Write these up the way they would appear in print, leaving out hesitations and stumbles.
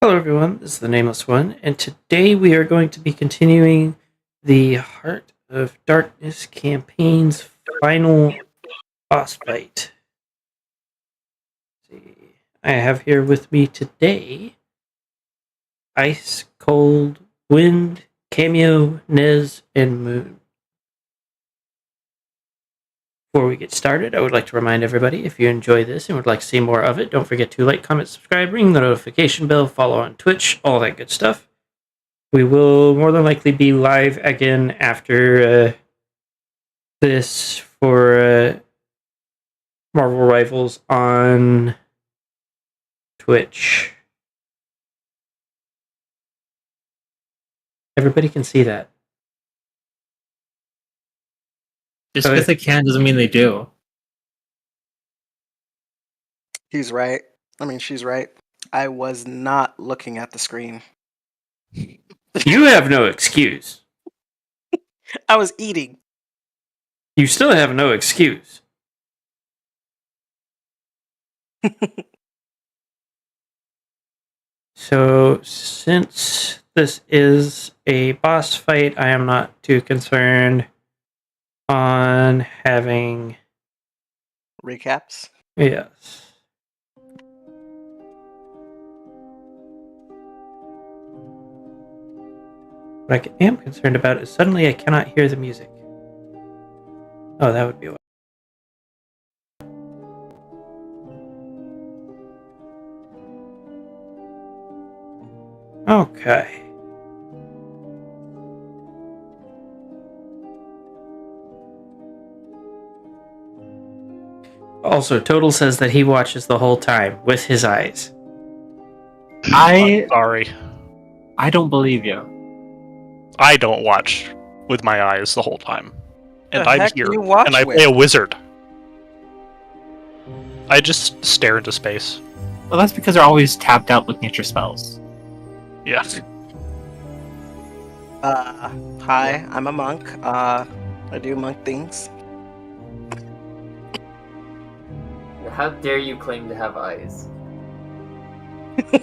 Hello everyone, this is the Nameless One, and today we are going to be continuing the Heart of Darkness campaign's final boss fight. Let's see. I have here with me today Ice, Cold, Wind, Cameo, Nez, and Moon. Before we get started, I would like to remind everybody, if you enjoy this and would like to see more of it, don't forget to like, comment, subscribe, ring the notification bell, follow on Twitch, all that good stuff. We will more than likely be live again after this for Marvel Rivals on Twitch. Everybody can see that. Just because they can doesn't mean they do. He's right. I mean, she's right. I was not looking at the screen. You have no excuse. I was eating. You still have no excuse. So, since this is a boss fight, I am not too concerned on having Recaps? Yes. What I am concerned about is suddenly I cannot hear the music. Oh, that would be why. Okay. Also, Total says that he watches the whole time with his eyes. Sorry. I don't believe you. I don't watch with my eyes the whole time. And The I'm heck here. do you watch And I with? play a wizard. I just stare into space. Well, that's because they're always tapped out looking at your spells. Yeah. Hi, I'm a monk. I do monk things. How dare you claim to have eyes?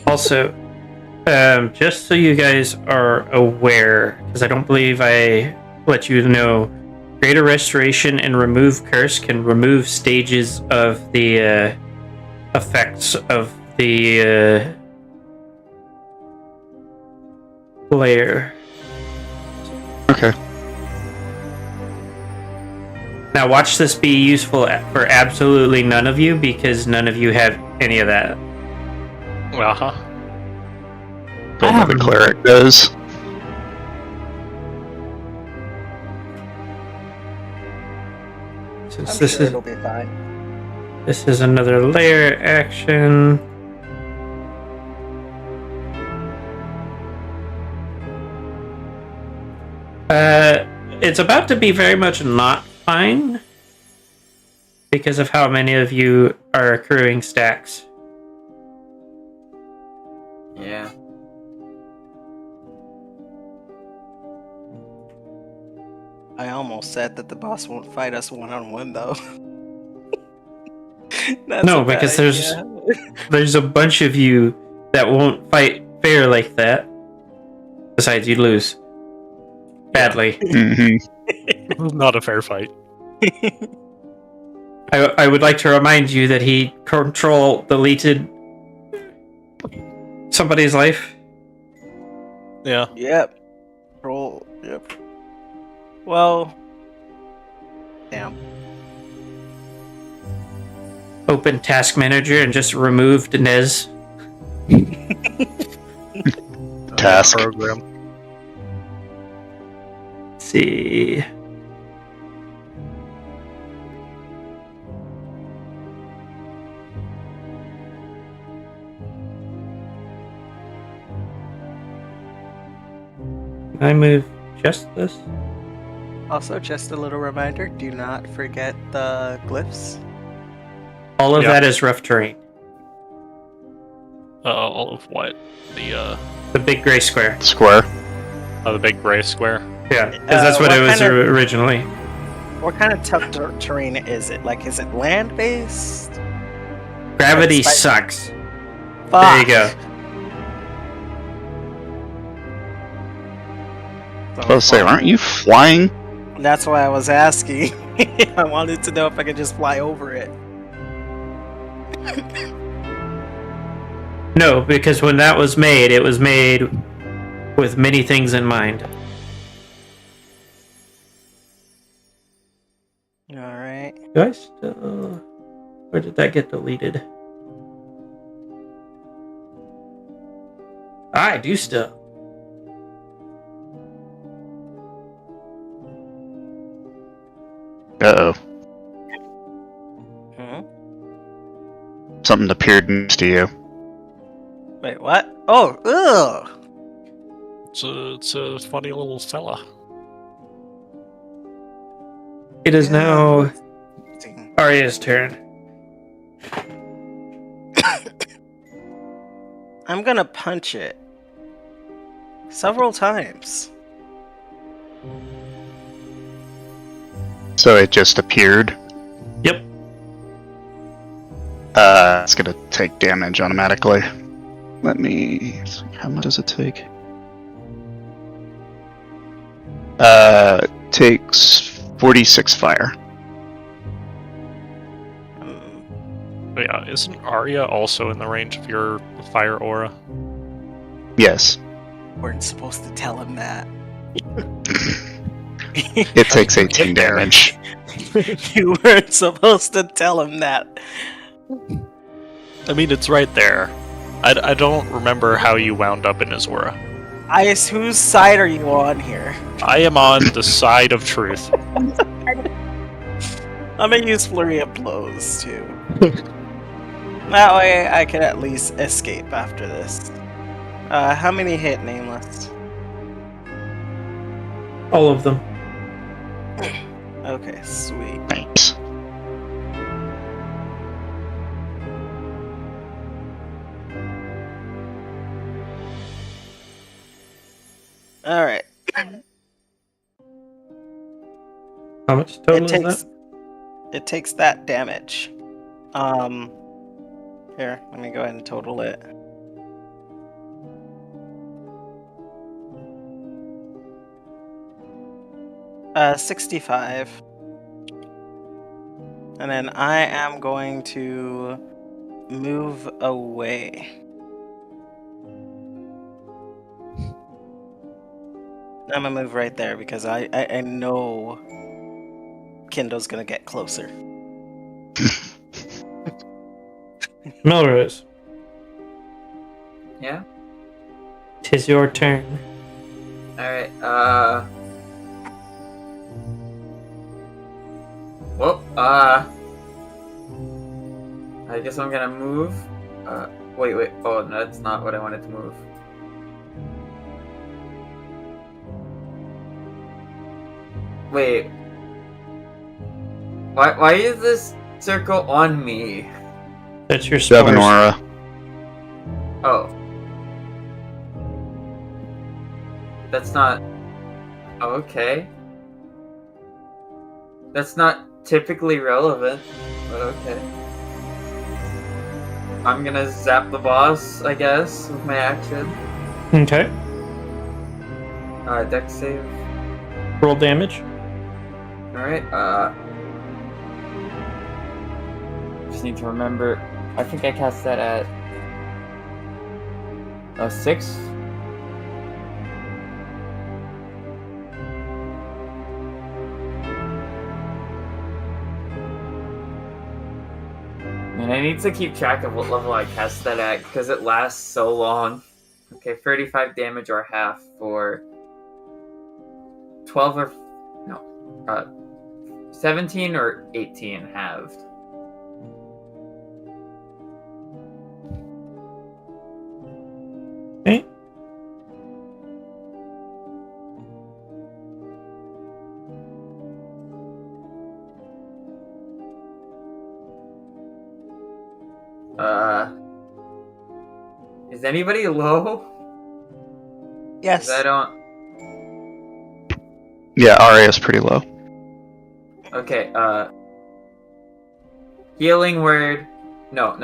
Also, just so you guys are aware, because I don't believe I let you know, Greater Restoration and Remove Curse can remove stages of the effects of the layer. Okay. Now watch this be useful for absolutely none of you, because none of you have any of that. Uh-huh. Don't know the cleric does. Since I'm this sure is it'll be fine. this is another layer action. It's about to be very much not fine because of how many of you are accruing stacks. Yeah. I almost said that the boss won't fight us one-on-one, though. That's No, a bad because idea. there's a bunch of you that won't fight fair like that. Besides, you'd lose badly. Mm-hmm. Not a fair fight. I would like to remind you that he deleted somebody's life. Yeah. Yep. Roll. Yep. Well. Damn. Open Task Manager and just removed Nez. Task. Program. Let's see. Can I move just this? Also, just a little reminder, do not forget the glyphs. All of Yeah. that is rough terrain. All of what? The big gray square. Square. The big gray square. Yeah, because that's what what it was kind of- originally. What kind of tough terrain is it? Like, is it land-based? Gravity Spicy. sucks. Fuck. There you go. I was say, aren't you flying? That's why I was asking. I wanted to know if I could just fly over it. No, because when that was made, it was made with many things in mind. Alright. Do I still... Or did that get deleted? I do still. Uh-oh. Hmm? Something appeared next to you. Wait, what? Oh, ugh! It's a funny little fella. It is now Ding. Arya's turn. I'm gonna punch it. Several times. So it just appeared. Yep. It's gonna take damage automatically. Let me see, how much does it take? Takes 46 fire. Hmm. Yeah, isn't Arya also in the range of your fire aura? Yes. Weren't supposed to tell him that. It takes 18 damage. You weren't supposed to tell him that. I mean, it's right there. I don't remember how you wound up in his aura. Whose side are you on here? I am on the side of truth. I'm gonna use Flurry of Blows too. That way I can at least escape after this. How many hit Nameless? All of them. Okay, sweet. Thanks. Alright. How much total It is takes that? it takes that damage. Here, let me go ahead and total it. Uh, 65. And then I am going to move away. I'm gonna move right there because I know Kindo's gonna get closer. Melrose, Yeah? 'tis your turn. Alright, well, I guess I'm gonna move. Wait, oh, no, that's not what I wanted to move. Wait. Why is this circle on me? That's your Seven spores. aura. Oh. That's not... Oh, okay. That's not typically relevant, but okay. I'm gonna zap the boss, I guess, with my action. Okay. Dex save. Roll damage. Alright, just need to remember. I think I cast that at a 6. And I need to keep track of what level I cast that at because it lasts so long. Okay, 35 damage or half for 12 or 17 or 18 halved. Okay. Is anybody low? Yes. 'Cause I don't. Yeah, Arya's pretty low. Okay, healing word. No.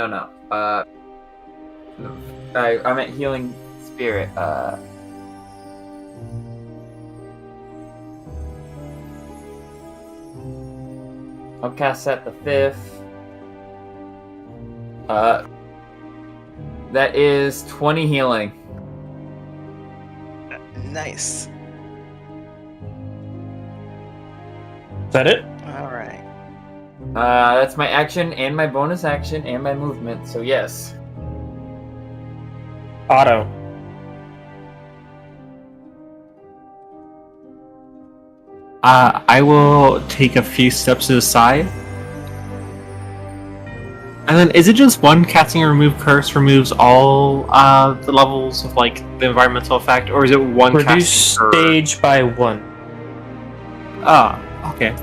I meant healing spirit. I'll cast that the 5th. That is 20 healing. Nice. Is that it? All right. That's my action and my bonus action and my movement, so yes. Otto. I will take a few steps to the side. And then, is it just one casting a remove curse removes all the levels of like the environmental effect, or is it one Reduce casting per... stage by 1. Ah, okay.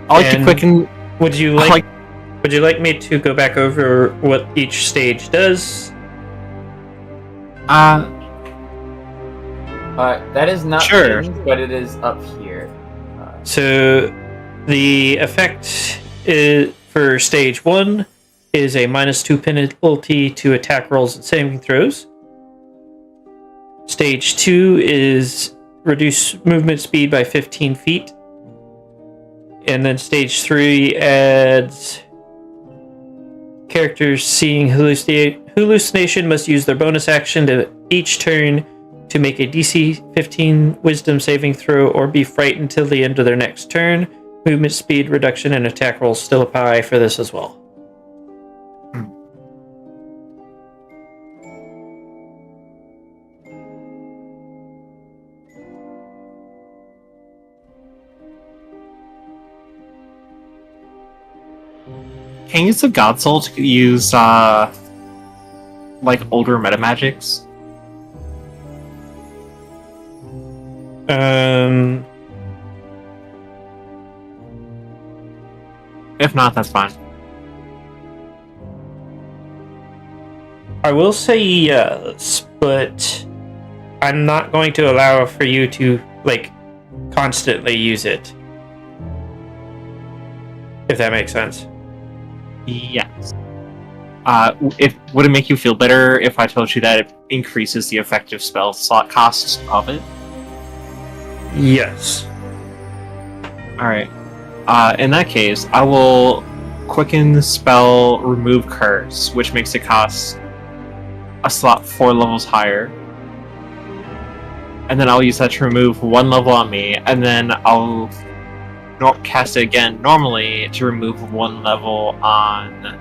I like to And quicken. Would you like me to go back over what each stage does? That is not Sure. pinned, but it is up here. So the effect is, for stage 1 is a -2 penalty to attack rolls and saving throws. Stage 2 is reduce movement speed by 15 feet. And then stage 3 adds characters seeing hallucination must use their bonus action to each turn to make a DC 15 wisdom saving throw or be frightened till the end of their next turn. Movement speed reduction and attack rolls still apply for this as well. Can you use the God Soul to use like older meta magics? If not, that's fine. I will say yes, but I'm not going to allow for you to like constantly use it. If that makes sense. Yes. Would it make you feel better if I told you that it increases the effective spell slot costs of it? Yes. Alright. In that case, I will quicken the spell Remove Curse, which makes it cost a slot 4 levels higher. And then I'll use that to remove 1 level on me, and then I'll cast it again normally to remove 1 level on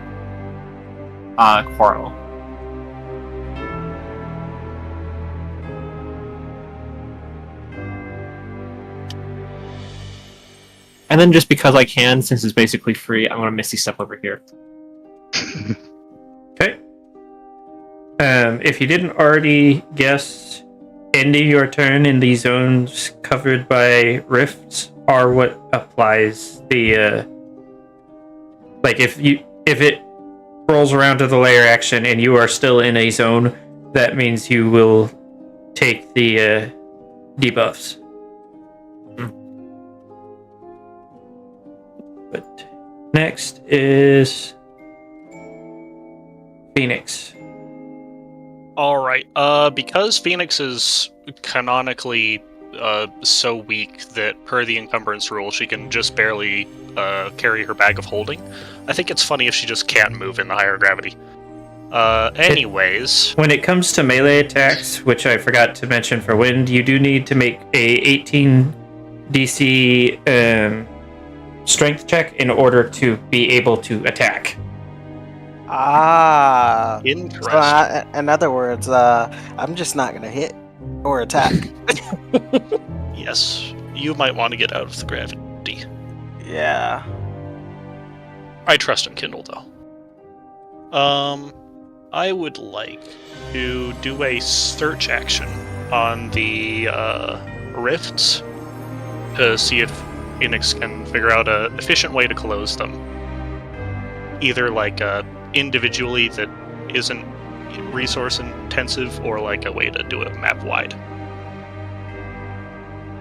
Quarrel. And then just because I can, since it's basically free, I'm going to Misty Step over here. Okay. If you didn't already guess, ending your turn in the zones covered by rifts are what applies the like if it rolls around to the layer action and you are still in a zone, that means you will take the debuffs. But next is Phoenix. All right. Because Phoenix is canonically so weak that per the encumbrance rule, she can just barely carry her bag of holding. I think it's funny if she just can't move in the higher gravity. Anyways, When it comes to melee attacks, which I forgot to mention for wind, you do need to make a 18 DC strength check in order to be able to attack. Ah. interesting. So in other words, I'm just not gonna hit or attack. Yes, you might want to get out of the gravity. Yeah. I trust in Kindle, though. I would like to do a search action on the rifts to see if Phoenix can figure out an efficient way to close them. Either like individually that isn't resource intensive, or like a way to do it map wide.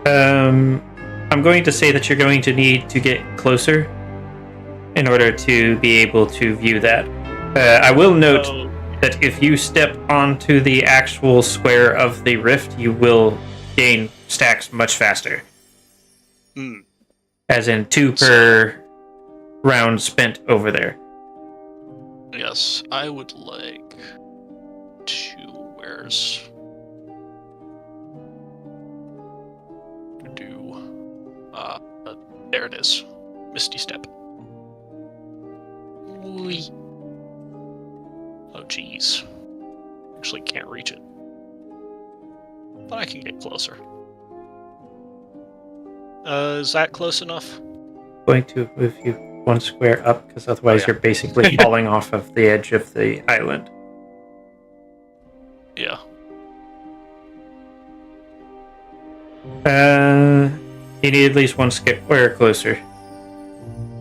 I'm going to say that you're going to need to get closer in order to be able to view that. I will note that if you step onto the actual square of the rift, you will gain stacks much faster. As in 2 per round spent over there. Yes, I would like to. Where's. There it is. Misty Step. Whee. Oh, jeez. Actually can't reach it. But I can get closer. Is that close enough? Going to move you 1 square up, because otherwise you're basically falling off of the edge of the island. Yeah. You need at least 1 square closer.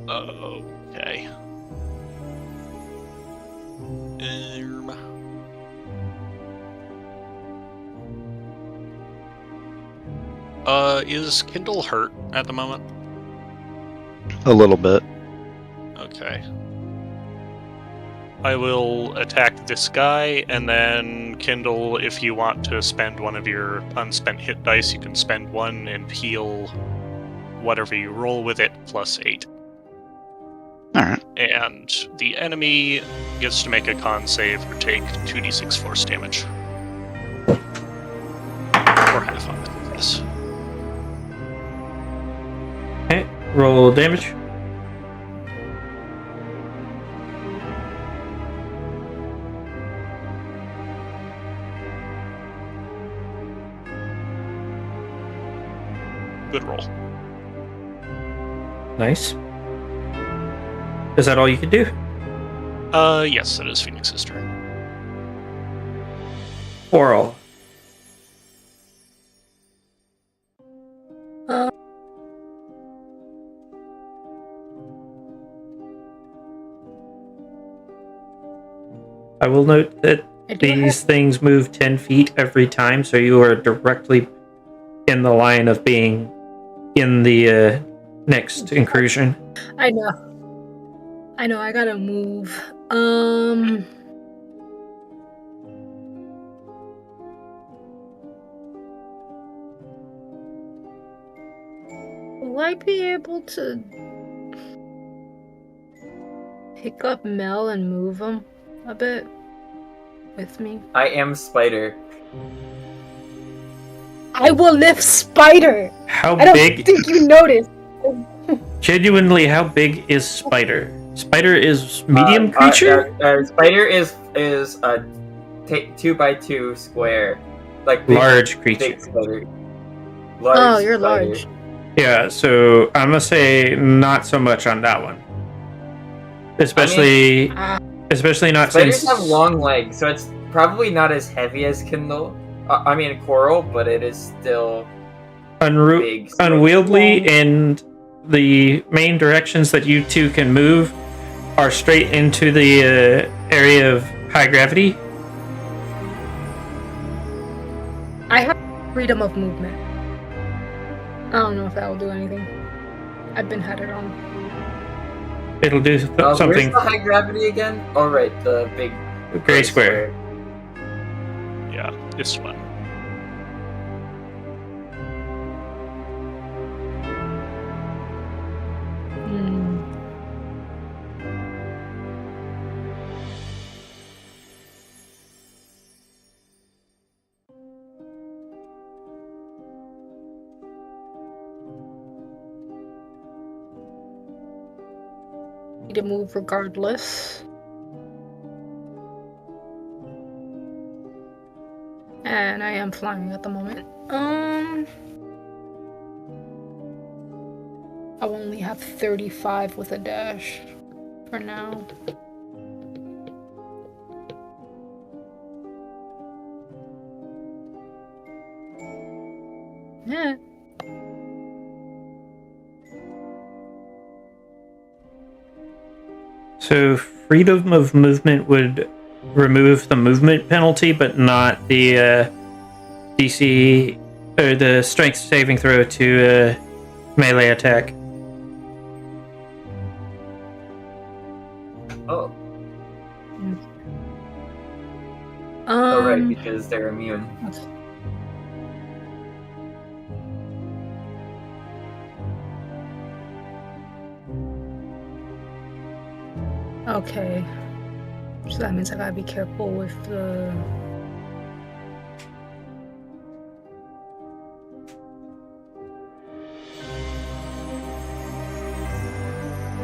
Okay. Is Kindle hurt at the moment? A little bit. Okay. I will attack this guy, and then Kindle, if you want to spend one of your unspent hit dice, you can spend 1 and heal whatever you roll with it, plus 8. Alright. And the enemy gets to make a con save or take 2d6 force damage. Or half on it, I guess. Okay, roll damage. Good roll. Nice. Is that all you can do? Yes, it is Phoenix's turn. Oral. I will note that these things move 10 feet every time, so you are directly in the line of being in the next incursion. I know. I gotta move. Will I be able to pick up Mel and move him a bit with me? I am Spider. I will lift Spider! How I don't big? think you noticed. Genuinely, how big is Spider? Spider is medium creature? Spider is a 2x2 square, like big, Large creature. Big spider. Oh, you're spider. large. Yeah, so I'm gonna say not so much on that one. Especially not Spiders since have long legs, so it's probably not as heavy as Kindle. Coral, but it is still big. So unwieldy, and the main directions that you two can move are straight into the area of high gravity. I have freedom of movement. I don't know if that will do anything. I've been had it on. It'll do something. Where's the high gravity again? Oh, right, the big Gray square. Yeah, this one. To move regardless. And I am flying at the moment. I only have 35 with a dash for now. Yeah. So freedom of movement would remove the movement penalty, but not the DC or the strength saving throw to melee attack. Oh. Oh, right, because they're immune. Okay. So that means I gotta be careful with the...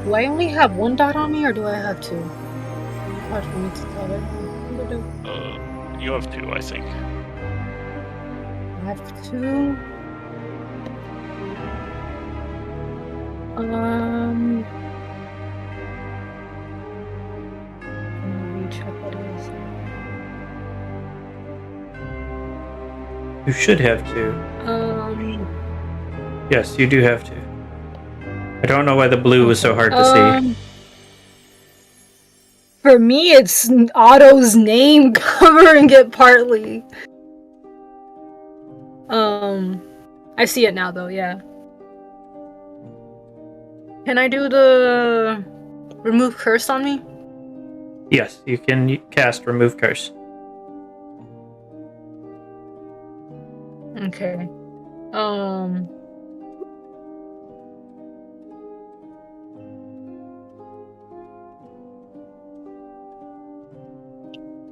Do I only have one dot on me, or do I have two? It's hard for me to tell right now. You have 2, I think. I have two. Let me check what it is. You should have 2. Yes, you do have 2. I don't know why the blue was so hard to see. For me, it's Otto's name covering it partly. I see it now though, yeah. Can I do the remove curse on me? Yes, you can cast remove curse. Okay.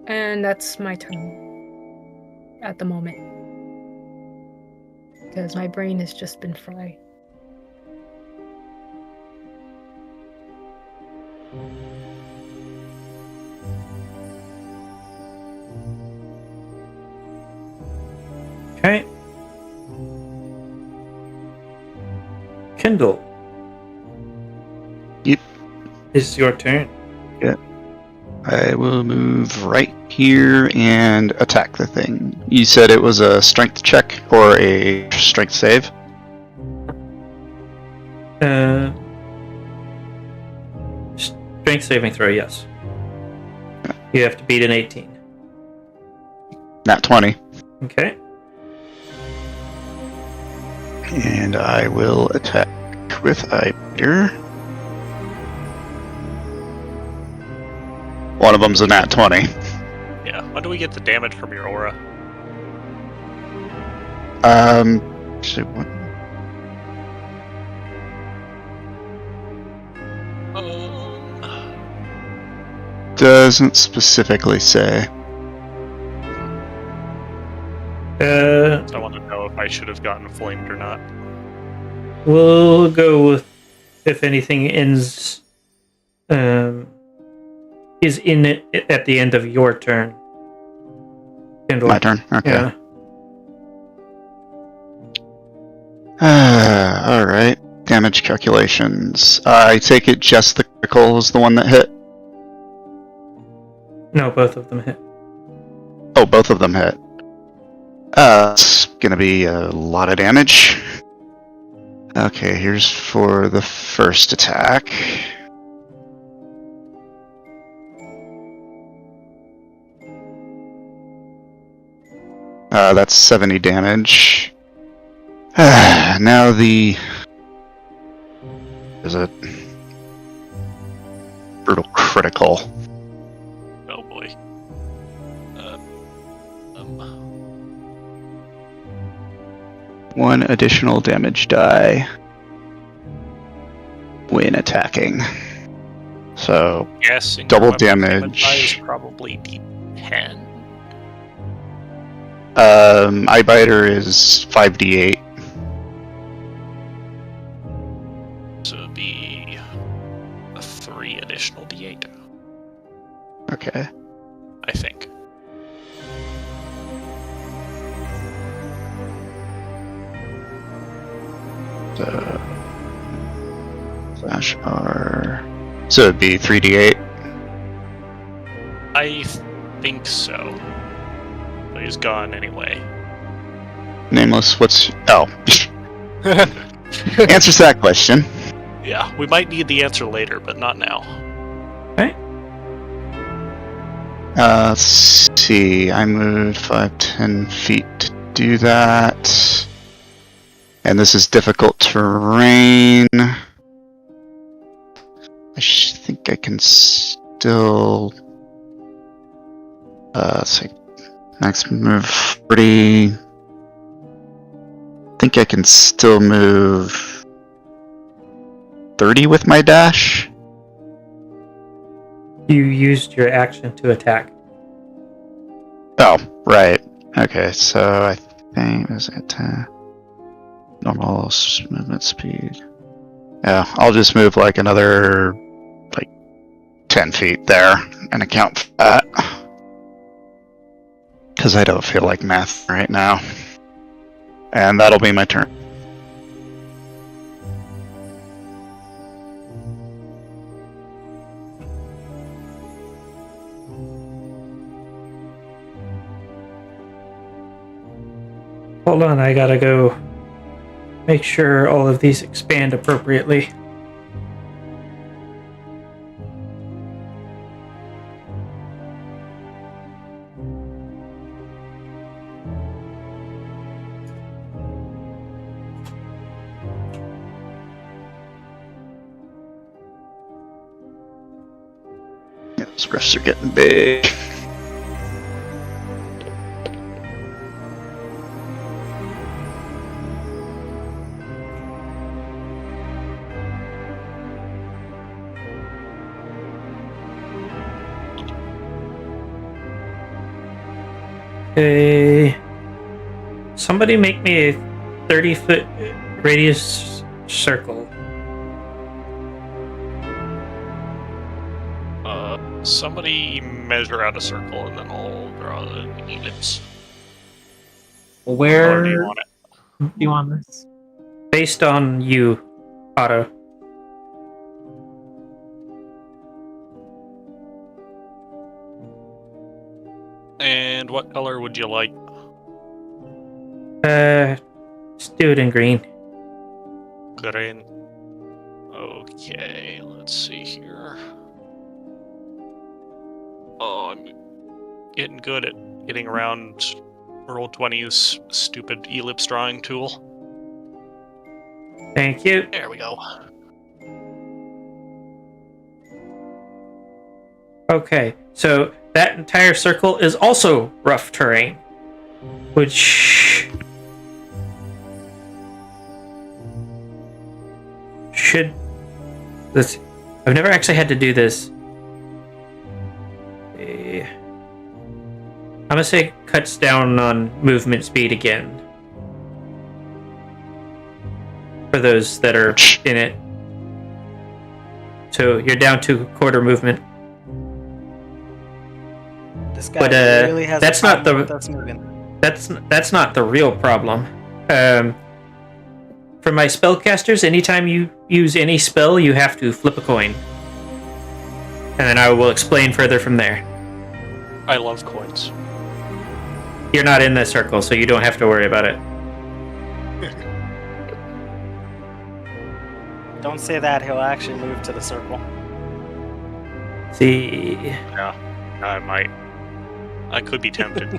And that's my turn at the moment. Because my brain has just been fried. Okay. Kindle. Yep. It's your turn. I will move right here and attack the thing. You said it was a strength check or a strength save? Strength saving throw, yes. You have to beat an 18. Nat 20. Okay. And I will attack with Eyebiter. One of them's a nat 20. Yeah. When do we get the damage from your aura? Actually, what? Doesn't specifically say. So I want to know if I should have gotten flamed or not. We'll go with if anything ends is in it at the end of your turn. Kindle. My turn? Okay. Yeah. Alright. Damage calculations. I take it just the critical is the one that hit? No, both of them hit. Oh, both of them hit. It's gonna be a lot of damage. Okay, here's for the first attack. That's 70 damage. Now the... Is it... Brutal critical. Oh boy. One additional damage die when attacking. So, Guessing double my damage. die is probably D10. Eyebiter is 5d8. So it'd be a 3 additional D8. Okay. I think. Slash R. So it'd be 3d8. I think so. But he's gone anyway. Nameless, what's... Oh. Answers that question. Yeah, we might need the answer later, but not now. Okay. Let's see. I moved 5-10 feet to do that. And this is difficult terrain. I think I can still... let's see. Max move 40. I think I can still move 30 with my dash. You used your action to attack. Oh, right. Okay, so I think is it normal movement speed? Yeah, I'll just move like another 10 feet there and account for that. Because I don't feel like math right now. And that'll be my turn. Hold on, I gotta go make sure all of these expand appropriately. Yeah, those rifts are getting big. Okay. Somebody make me a 30-foot radius circle. Somebody measure out a circle and then I'll draw an ellipse. Where Or do you want it? do you want this? Based on you, Otto. And what color would you like? Let's do it in green. Green. Okay, let's see here. Oh, I'm getting good at getting around Roll20's stupid ellipse drawing tool. Thank you. There we go. Okay, so that entire circle is also rough terrain, which should. Let's. I've never actually had to do this. I'm gonna say it cuts down on movement speed again for those that are in it. So you're down to quarter movement. This guy But, really has that's a not problem the- with us moving. That's not the real problem. For my spellcasters, anytime you use any spell, you have to flip a coin, and then I will explain further from there. I love coins. You're not in the circle, so you don't have to worry about it. Don't say that, he'll actually move to the circle. See, Yeah, I might. I could be tempted.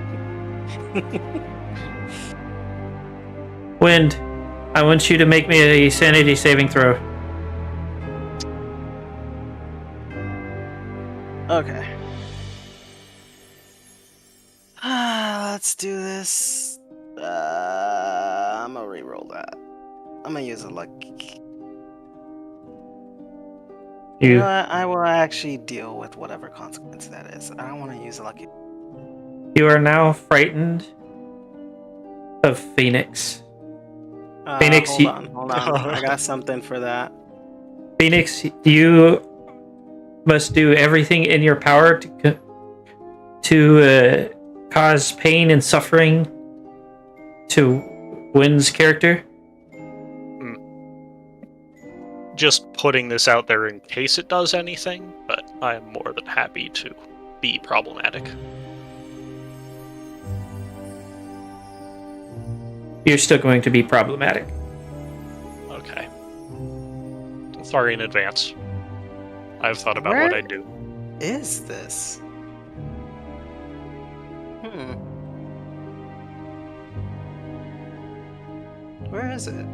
Wind, I want you to make me a sanity saving throw. Okay. Let's do this. I'm gonna re-roll that. I'm gonna use a lucky. You You know what? I will actually deal with whatever consequence that is. I don't want to use a lucky. you are now frightened of Phoenix. Phoenix, Hold on. I got something for that. Phoenix, you must do everything in your power to cause pain and suffering to Wynn's character. Just putting this out there in case it does anything, but I am more than happy to be problematic. You're still going to be problematic. Okay. Sorry in advance. I've thought about what I'd do. Is this? Where is it?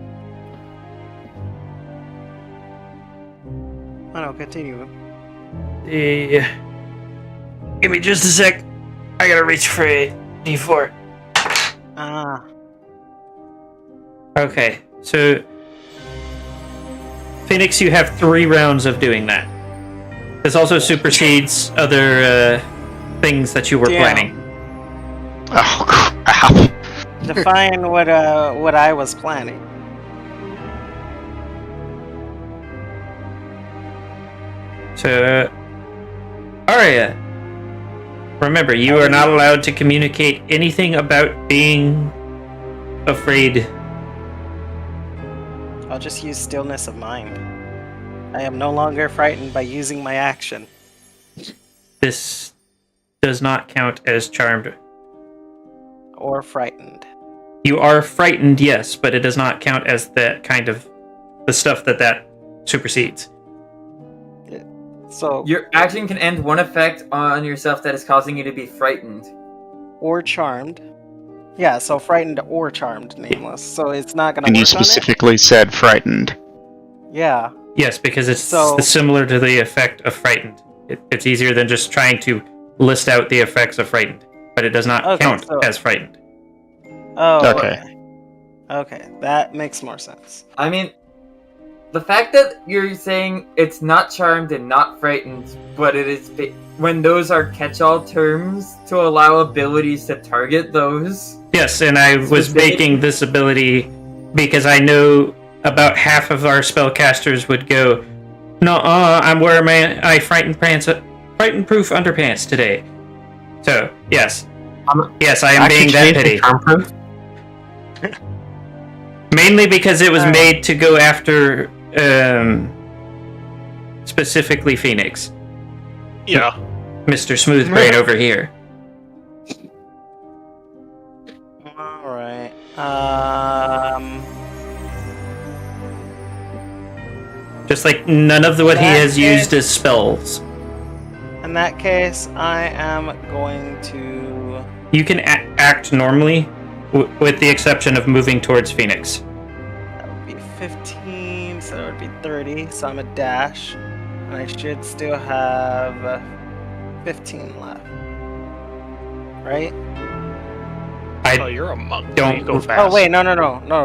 Oh no, continue. Give me just a sec. I gotta reach for a D4. Ah, Okay, so Phoenix, you have 3 rounds of doing that. This also supersedes other things that you were Damn. planning. Oh crap! Define what I was planning. So, Arya, remember, you are not allowed to communicate anything about being afraid. I'll just use stillness of mind. I am no longer frightened by using my action. This does not count as charmed. Or frightened. You are frightened, yes, but it does not count as that kind of the stuff that supersedes. So, Your action can end one effect on yourself that is causing you to be frightened. or charmed. Yeah, so frightened or charmed, nameless. So it's not gonna And you work on it? specifically said frightened. Yeah. Yes, because it's So- similar to the effect of frightened. It's easier than just trying to list out the effects of frightened, but it does not Okay, count so- as frightened. Oh, Okay. Okay, that makes more sense. I mean, the fact that you're saying it's not charmed and not frightened, but it is when those are catch-all terms to allow abilities to target those. Yes, and I was Specific- making this ability because I know about half of our spellcasters would go, "No, I'm wearing my frightened proof underpants today." So yes, yes, I am being that pity. Charm-proof? Mainly because it was Alright. made to go after specifically Phoenix, Yeah. Mr. Smoothbrain over here. Alright. Just like none of what he That has used is- as spells. In that case, I am going to... You can act normally, with the exception of moving towards Phoenix. That would be 15, so that would be 30, so I'm a dash. And I should still have 15 left. Right? Oh, I you're a monk. don't- You go fast. Oh, wait, no,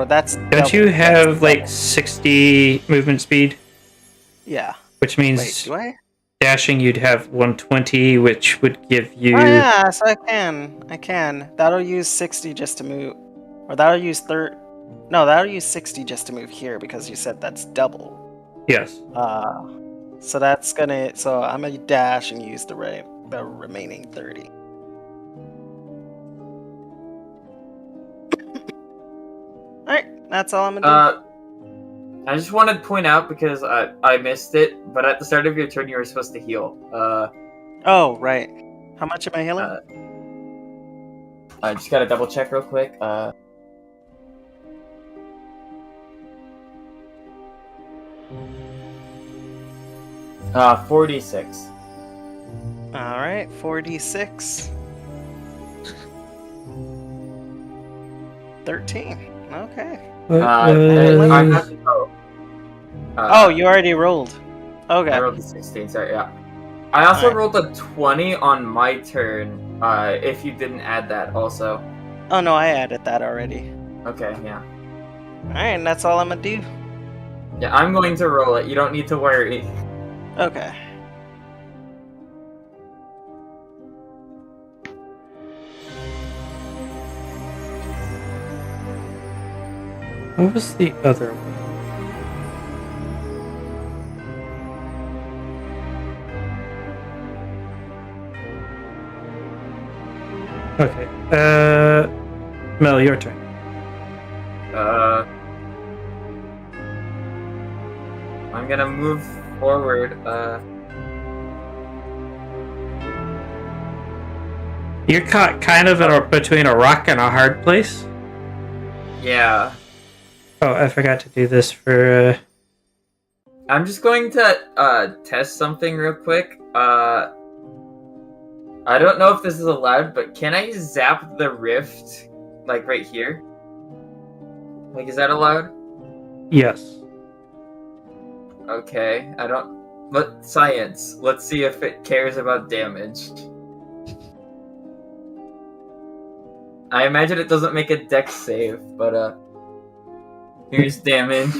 that's... don't double. you That's have like double. 60 movement speed, Yeah. which means Wait, do I? dashing you'd have 120, which would give you. Oh, yeah, so I can. That'll use 60 just to move. Or that'll use No, that'll use 60 just to move here because you said that's double. Yes. So that's gonna. So I'm gonna dash and use the remaining 30. Alright, that's all I'm gonna I just wanted to point out because I missed it, but at the start of your turn you were supposed to heal. do. Oh, right. How much am I healing? I just gotta double check real quick. 46. Alright, 46. 13. Okay. I have to go. Oh, you already rolled. Okay. I rolled a 16, sorry, yeah. I also Alright. rolled a 20 on my turn, if you didn't add that also. Oh no, I added that already. Okay, yeah. Alright, and that's all I'm gonna do. Yeah, I'm going to roll it, you don't need to worry. Okay. What was the other one? Okay. Mel, your turn. I'm gonna move forward, You're caught kind of between a rock and a hard place. yeah. Oh, I forgot to do this for. I'm just going to test something real quick. I don't know if this is allowed, but can I zap the rift, like right here? Like, is that allowed? Yes. Okay, I don't. Science. Let's see if it cares about damage. I imagine it doesn't make a dex save, but here's damage.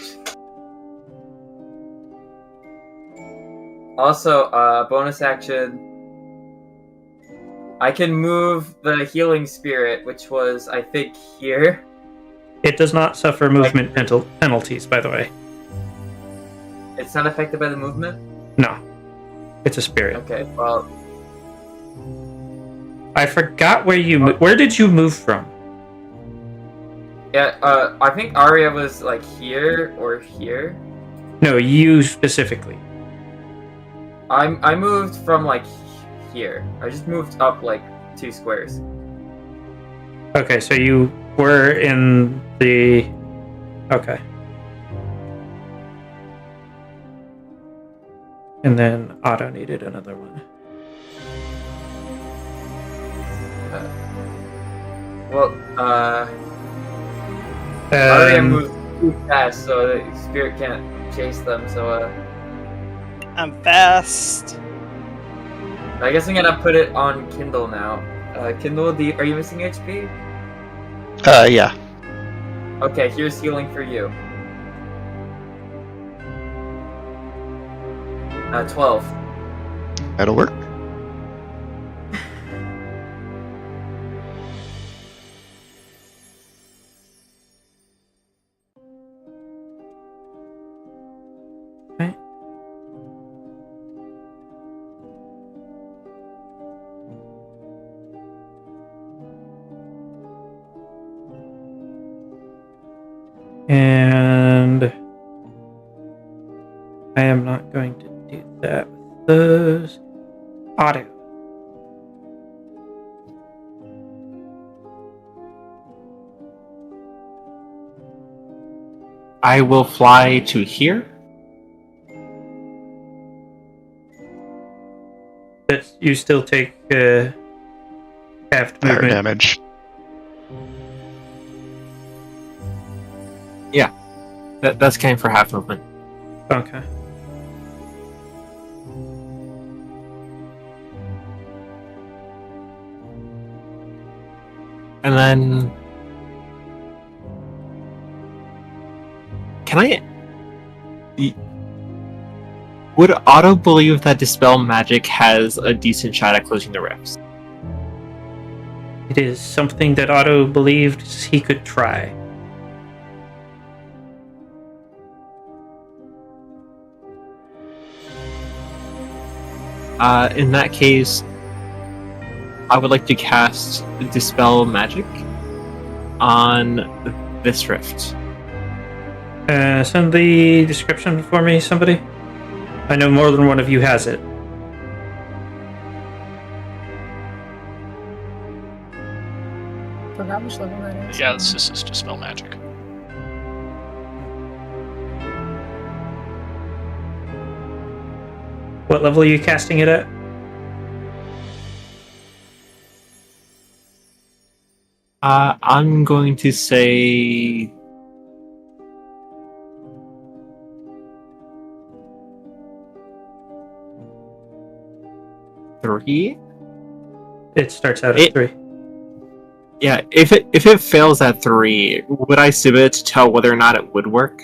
Also, bonus action. I can move the healing spirit, which was, I think, here. It does not suffer movement penalties, by the way. It's not affected by the movement? No. It's a spirit. Okay, well, I forgot where you where did you move from? yeah, I think Arya was, like, here or here. No, you specifically. I moved from, like, here. I just moved up, like, 2 squares. Okay, so you were in the... Okay. And then Otto needed another one. Arya moved too fast, so the spirit can't chase them, so, I'm fast. I guess I'm gonna put it on Kindle now. Kindle, are you missing HP? Yeah. Okay, here's healing for you. 12. That'll work. Okay. And I am not going to do that with those. Otto. I will fly to here. But you still take half Fire movement. damage. That's counting for half movement. Okay. And then... Can I... Would Otto believe that Dispel Magic has a decent shot at closing the rifts? It is something that Otto believed he could try. In that case, I would like to cast Dispel Magic on this rift. Send the description for me, somebody. I know more than one of you has it. Forgot which level that is. Yeah, this is Dispel Magic. What level are you casting it at? I'm going to say... 3? It starts out at 3. Yeah, if it fails at 3, would I sub it to tell whether or not it would work?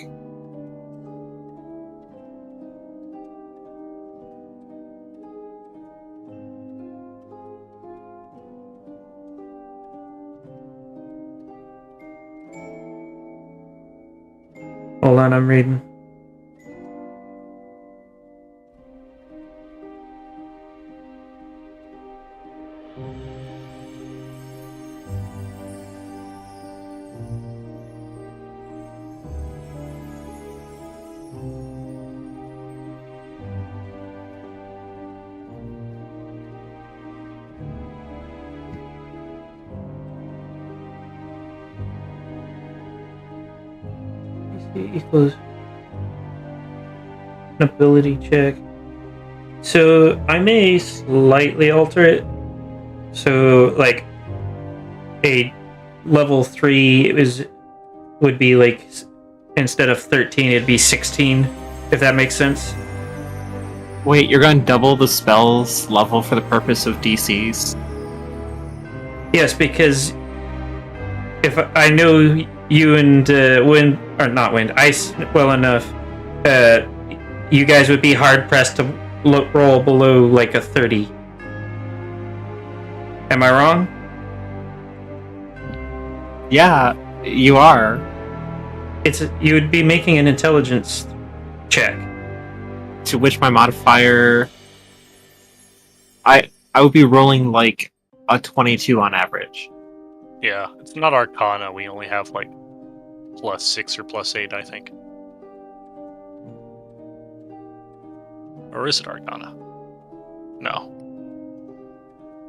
Hold on, I'm reading. Equals an ability check. So I may slightly alter it. So like a level 3 would be like, instead of 13 it'd be 16, if that makes sense. Wait, you're going to double the spell's level for the purpose of DCs? Yes, because if I know you and Wind, or not Wind, Ice well enough, you guys would be hard pressed to roll below like a 30. Am I wrong? Yeah, you are. You would be making an intelligence check. To which my modifier, I would be rolling like a 22 on average. Yeah, it's not Arcana. We only have like +6 or +8, I think. Or is it Arcana? No.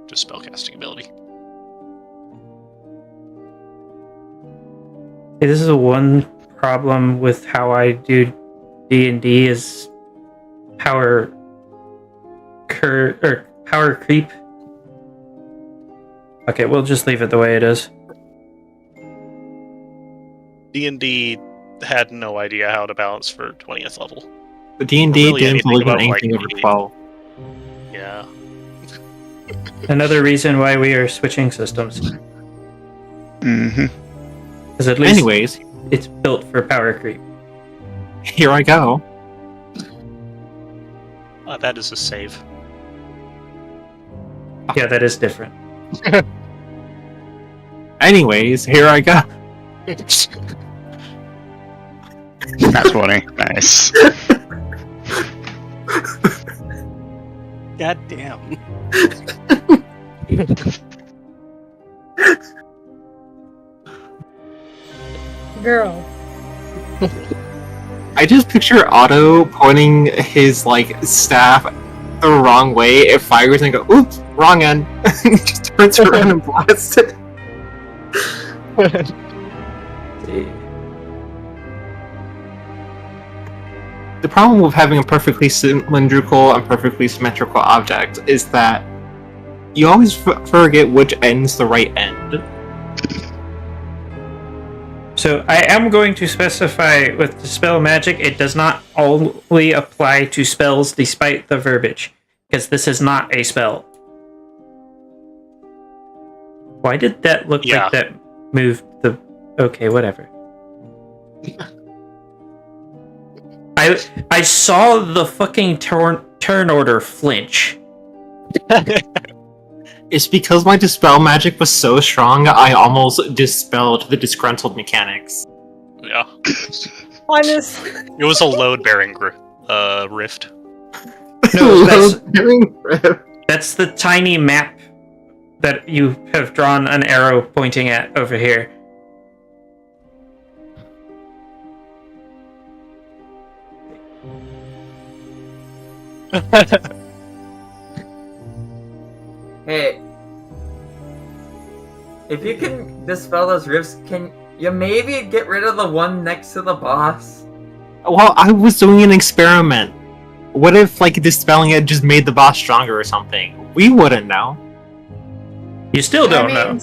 Just spellcasting ability. Hey, this is one problem with how I do D&D is power creep. Okay, we'll just leave it the way it is. D&D had no idea how to balance for 20th level. The D&D Really didn't anything believe in above, like, anything over 8. 12. Yeah. Another reason why we are switching systems. Mm-hmm. Because at least Anyways, it's built for power creep. here I go. That is a save. Yeah, that is different. Anyways, here I go. That's 20. Nice. God damn. Girl. I just picture Otto pointing his like staff the wrong way. It fires and go, "Oops, wrong end." Just turns around and blasts it. The problem with having a perfectly cylindrical and perfectly symmetrical object is that you always forget which end's the right end. So I am going to specify with Dispel Magic, it does not only apply to spells despite the verbiage, because this is not a spell. Why did that look Yeah. like that moved the... Okay, whatever. I saw the fucking turn order flinch. It's because my dispel magic was so strong, I almost dispelled the disgruntled mechanics. Yeah. Honest. It was a load-bearing rift. No, that's the tiny map that you have drawn an arrow pointing at over here. Hey, if you can dispel those rifts, can you maybe get rid of the one next to the boss? Well, I was doing an experiment. What if, like, dispelling it just made the boss stronger or something? We wouldn't know. You still don't know.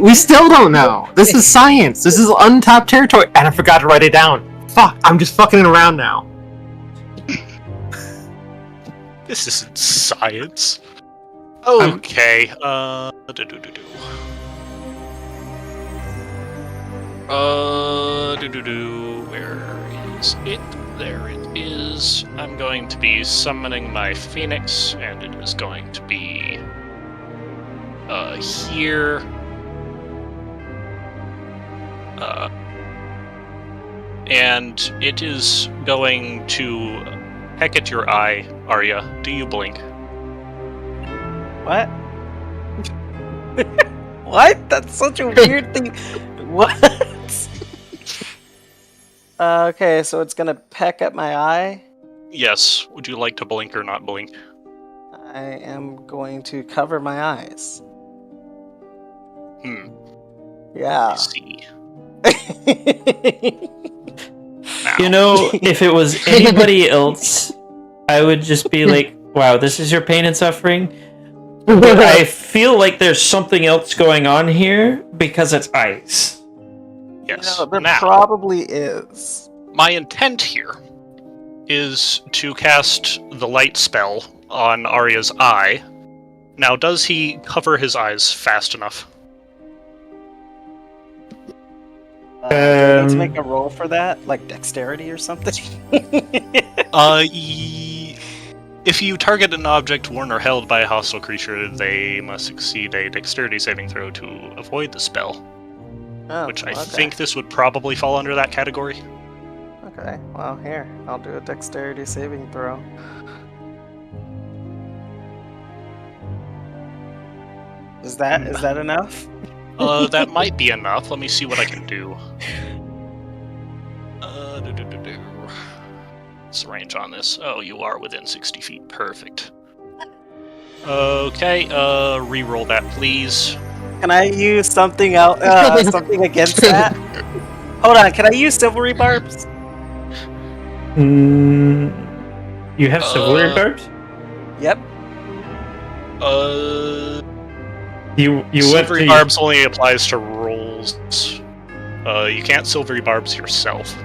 We still don't know. This is science. This is untapped territory. And I forgot to write it down. Fuck, I'm just fucking around now. This isn't science. Okay. Where is it? There it is. I'm going to be summoning my Phoenix, and it is going to be here. And it is going to peck at your eye, Arya. Do you blink? What? What? That's such a weird thing. What? Okay, so it's gonna peck at my eye. Yes. Would you like to blink or not blink? I am going to cover my eyes. I Yeah. see. You know, if it was anybody else, I would just be like, wow, this is your pain and suffering. But I feel like there's something else going on here because it's ice. Yes. There Now, probably is. my intent here is to cast the light spell on Arya's eye. Now, does he cover his eyes fast enough? Do I need to make a roll for that, like dexterity or something. If you target an object worn or held by a hostile creature, they must succeed a dexterity saving throw to avoid the spell. Oh, Which I okay. think this would probably fall under that category. Okay, well, here, I'll do a dexterity saving throw. Is that enough? That might be enough. Let me see what I can do. What's the range on this? Oh, you are within 60 feet. Perfect. Okay, re-roll that, please. Can I use something else? Something against that? Hold on, can I use Silvery Barbs? You have Silvery Barbs? Yep. You went Silvery to Barbs only applies to rolls. You can't Silvery Barbs yourself.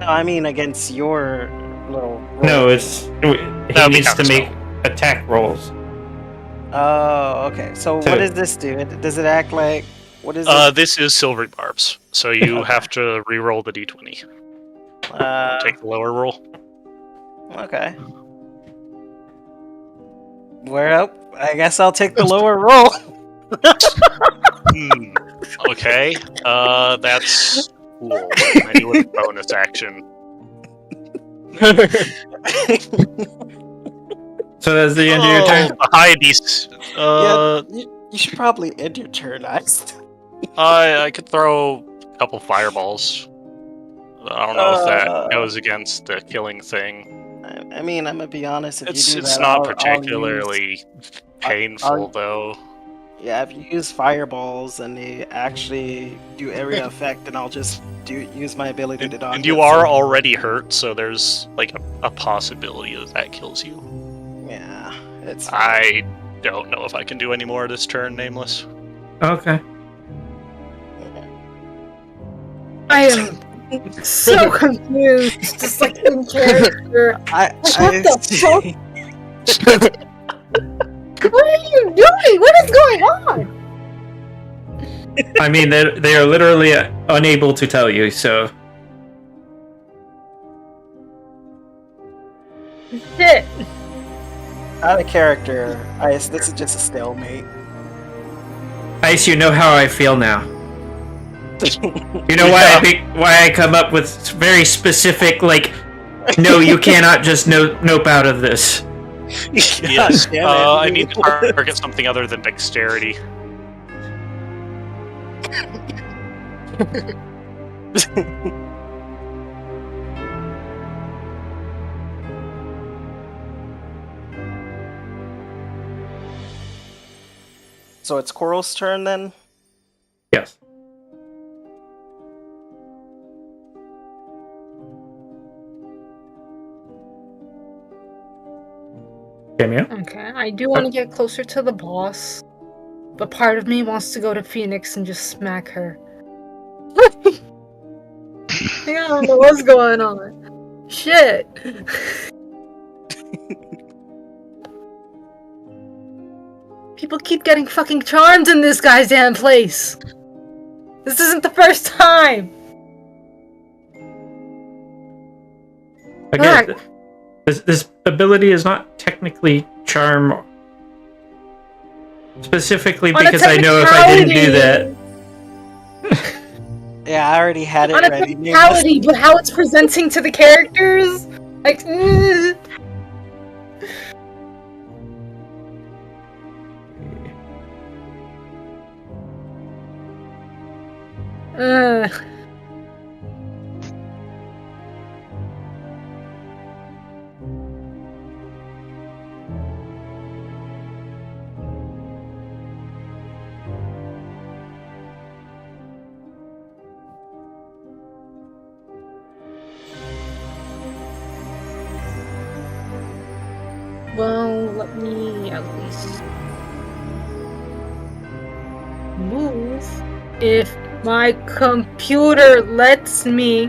No, I mean against your little. No, roll. it's he That'd be needs to make counterspell. attack rolls. Oh, okay. So what does this do? Does it act like? What is it? This is Silvery Barbs, so you have to re-roll the d20. Take the lower roll. Okay. Well, I guess I'll take the lower roll. Okay. That's cool. I need a bonus action. So that's the end of your turn. The Hyades. You should probably end your turn, I could throw a couple fireballs. I don't know if that goes against the killing thing. I mean, I'm gonna be honest. If you do It's that, not I'll particularly painful, though. Yeah, if you use fireballs and they actually do area effect, then I'll just use my ability to dodge. And you are already hurt, so there's like a possibility that kills you. Yeah, it's. I don't know if I can do any more this turn, Nameless. Okay. I am so confused. Just like in character. What the fuck? What are you doing? What is going on? I mean, they are literally unable to tell you. So Shit. Out of character. This is just a stalemate. Ice, you know how I feel now. You know why I come up with very specific, like, no, you cannot just nope out of this. Yes. damn it. I need to target something other than dexterity. So it's Coral's turn then? Yes. Cameo? Okay, I do want to get closer to the boss, but part of me wants to go to Phoenix and just smack her. I don't know what's going on. Shit. People keep getting fucking charmed in this goddamn place. This isn't the first time. Again, this ability is not technically charm, specifically On a because I know if I didn't do that. Yeah, I already had it On a ready. technicality, but how it's presenting to the characters, like. Well, let me at least move if my computer lets me.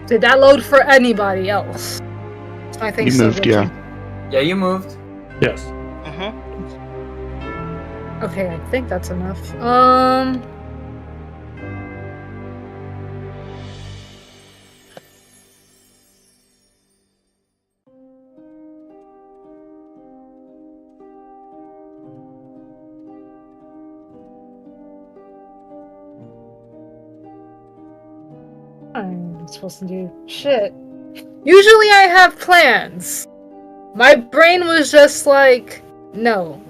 Did that load for anybody else? I think You so. moved, didn't yeah. Yeah, you moved. Yes. Mhm. you? Okay, I think that's enough. I'm supposed to do shit. Usually I have plans. My brain was just like, no.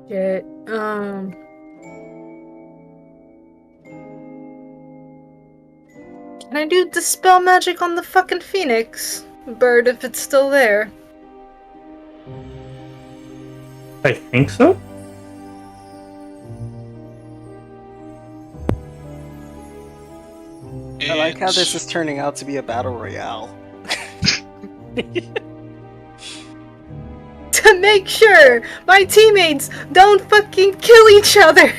Shit. Can I do Dispel Magic on the fucking Phoenix bird if it's still there? I think so. I like how this is turning out to be a battle royale. To make sure my teammates don't fucking kill each other.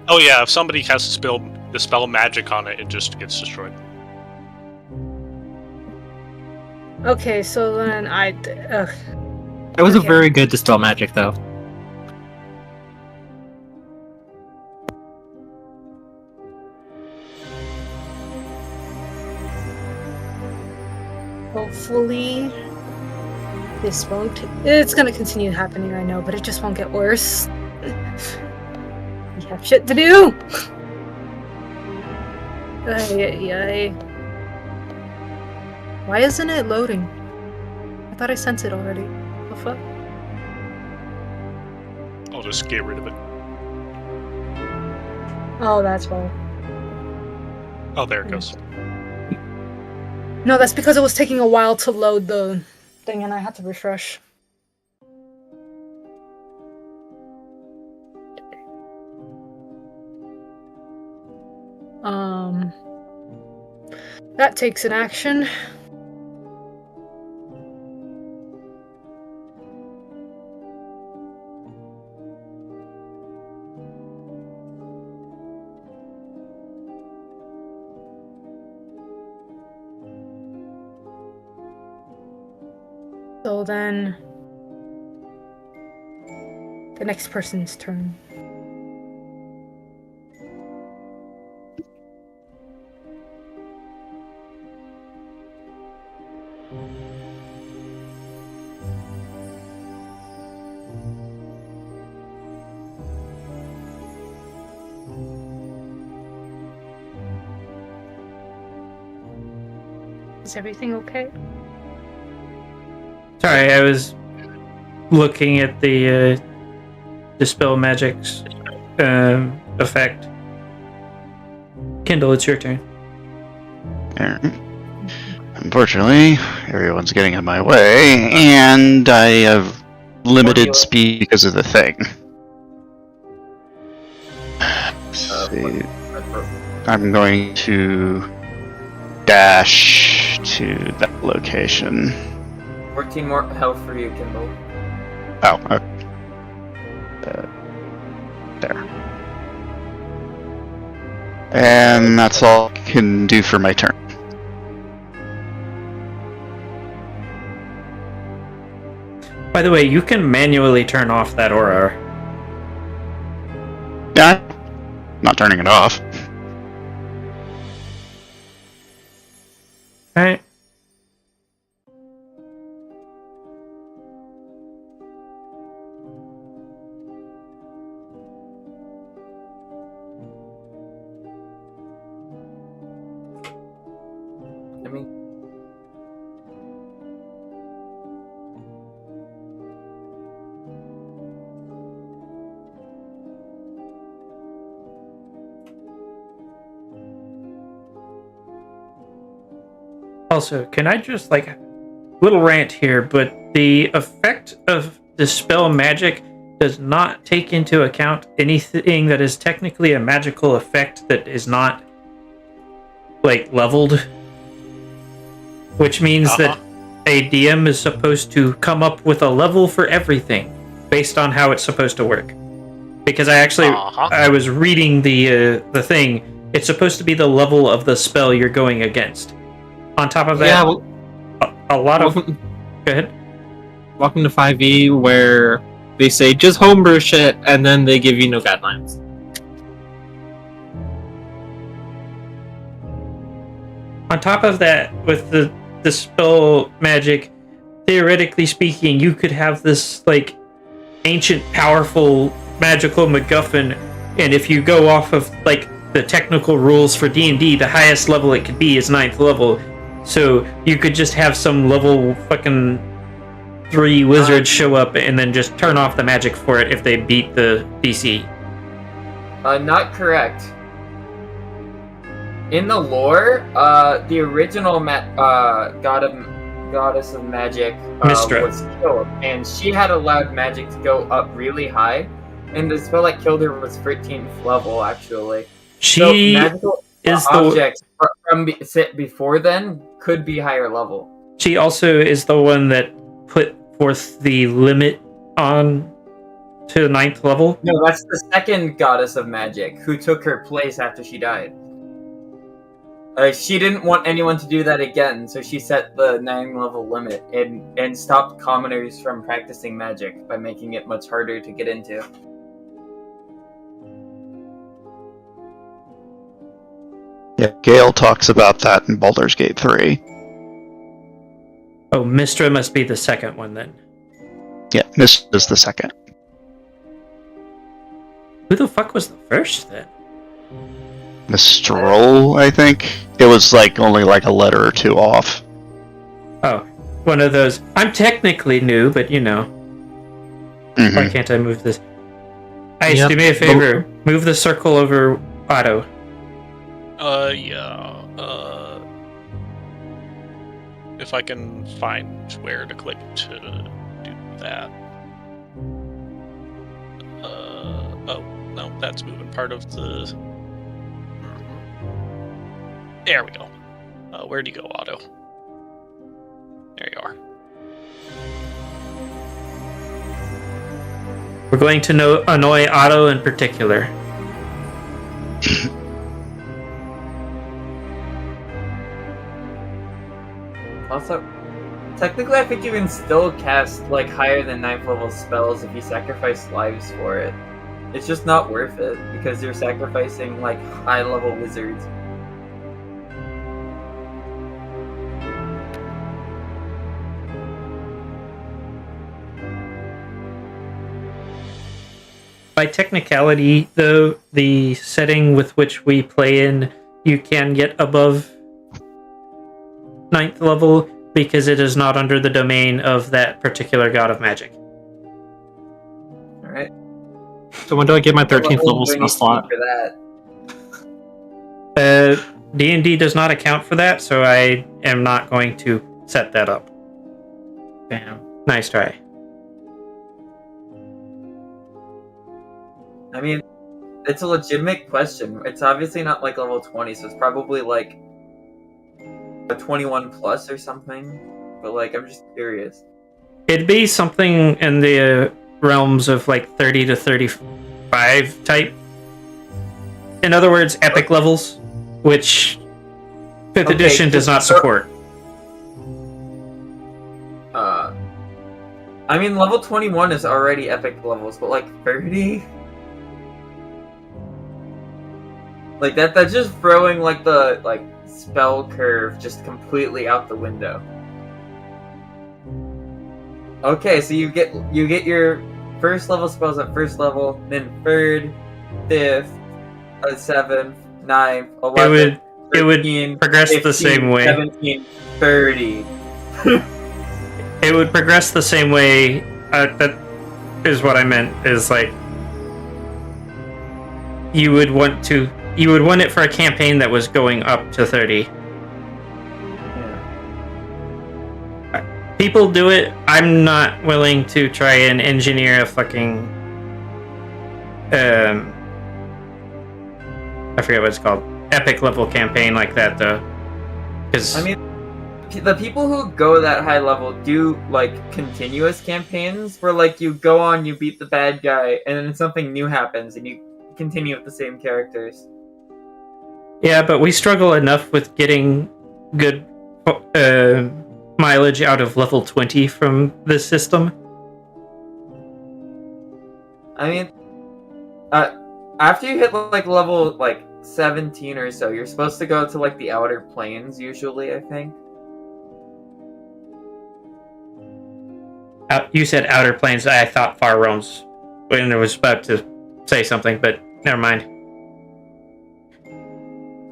Oh yeah, if somebody has to dispel magic on it, it just gets destroyed. Okay, so then It was Okay. a very good Dispel Magic, though. hopefully this won't. It's gonna continue happening, I know, but it just won't get worse. We have shit to do. Ay. Why isn't it loading? I thought I sent it already. The fuck? I'll just get rid of it. Oh, that's why. Oh, there it goes. No, that's because it was taking a while to load the thing and I had to refresh. That takes an action. So then the next person's turn. Is everything okay? Sorry, I was looking at the Dispel Magic's effect. Kindle, it's your turn. Unfortunately, everyone's getting in my way, and I have limited speed because of the thing. See, I'm going to dash to that location. 14 more health for you, Kindle. Oh, okay. There. And that's all I can do for my turn. By the way, you can manually turn off that aura. Yeah, not turning it off. Alright. I mean, Also, can I just, little rant here, but the effect of Dispel Magic does not take into account anything that is technically a magical effect that is not, leveled. Which means that a DM is supposed to come up with a level for everything based on how it's supposed to work. Because I was reading the thing. It's supposed to be the level of the spell you're going against. On top of that, Yeah, well, a lot of... welcome, Go ahead. welcome to 5e, where they say just homebrew shit, and then they give you no guidelines. On top of that, with the Dispel Magic, theoretically speaking, you could have this like ancient, powerful, magical MacGuffin, and if you go off of like the technical rules for D&D, the highest level it could be is 9th level. So you could just have some level fucking 3 wizards show up and then just turn off the magic for it if they beat the DC. Not correct. In the lore, the original goddess of magic Mystra was killed, and she had allowed magic to go up really high, and the spell that killed her was 13th level, actually. She so magical is objects from before then could be higher level. She also is the one that put forth the limit on to 9th level. No, that's the second goddess of magic who took her place after she died. She didn't want anyone to do that again, so she set the 9 level limit and stopped commoners from practicing magic by making it much harder to get into. Yeah, Gale talks about that in Baldur's Gate 3. Oh, Mystra must be the second one then. Yeah, this is the second. Who the fuck was the first then? Mistral, I think. It was like only like a letter or two off. Oh, one of those. I'm technically new, but you know. Mhm. Why can't I move this? Ice, Yep. do me a favor. Move the circle over Otto. Yeah. If I can find where to click to do that. Oh, no, that's moving part of the... There we go. Where'd you go, Otto? There you are. We're going to annoy Otto in particular. Also, technically I think you can still cast like higher than 9th level spells if you sacrifice lives for it. It's just not worth it because you're sacrificing like high level wizards. By technicality, though, the setting with which we play in, you can get above 9th level because it is not under the domain of that particular god of magic. Alright. So when do I get my 13th level Do I need to spell do slot? for that? D&D does not account for that, so I am not going to set that up. Bam. Nice try. I mean, it's a legitimate question. It's obviously not like level 20, so it's probably like a 21 plus or something. But like, I'm just curious. It'd be something in the realms of like 30 to 35 type. In other words, epic levels, which 5th edition does not support. I mean, level 21 is already epic levels, but like 30? Like that's just throwing like the spell curve just completely out the window. Okay, so you get your first level spells at first level, then 3rd, 5th, 7th, 9th, 11th, It would 13, progress 15, the same way. 17, 30. It would progress the same way. That is what I meant. Is like you would want it for a campaign that was going up to 30. People do it. I'm not willing to try and engineer a fucking I forget what it's called. Epic level campaign like that though. Because I mean, the people who go that high level do like continuous campaigns where like you go on, you beat the bad guy, and then something new happens, and you continue with the same characters. yeah, but we struggle enough with getting good mileage out of level 20 from this system. I mean, after you hit like level 17 or so, you're supposed to go to like the outer planes usually, I think. You said outer planes. I thought far realms when I was about to say something, but never mind.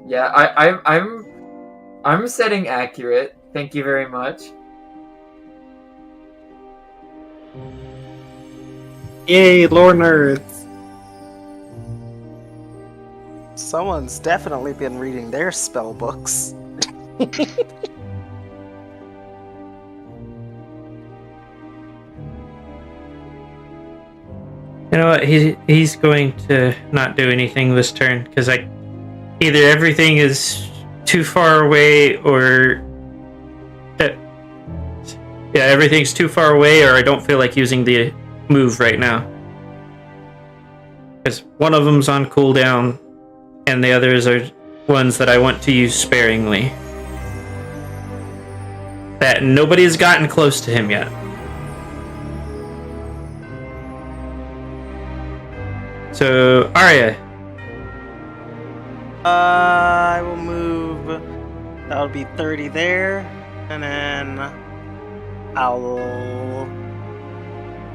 Yeah, I'm setting accurate. Thank you very much. Yay, lore nerds! Someone's definitely been reading their spell books. You know what? He's going to not do anything this turn because either everything is too far away or everything's too far away, or I don't feel like using the move right now. Because one of them's on cooldown, and the others are ones that I want to use sparingly. That nobody has gotten close to him yet. So, Arya. I will move. That would be 30 there, and then I'll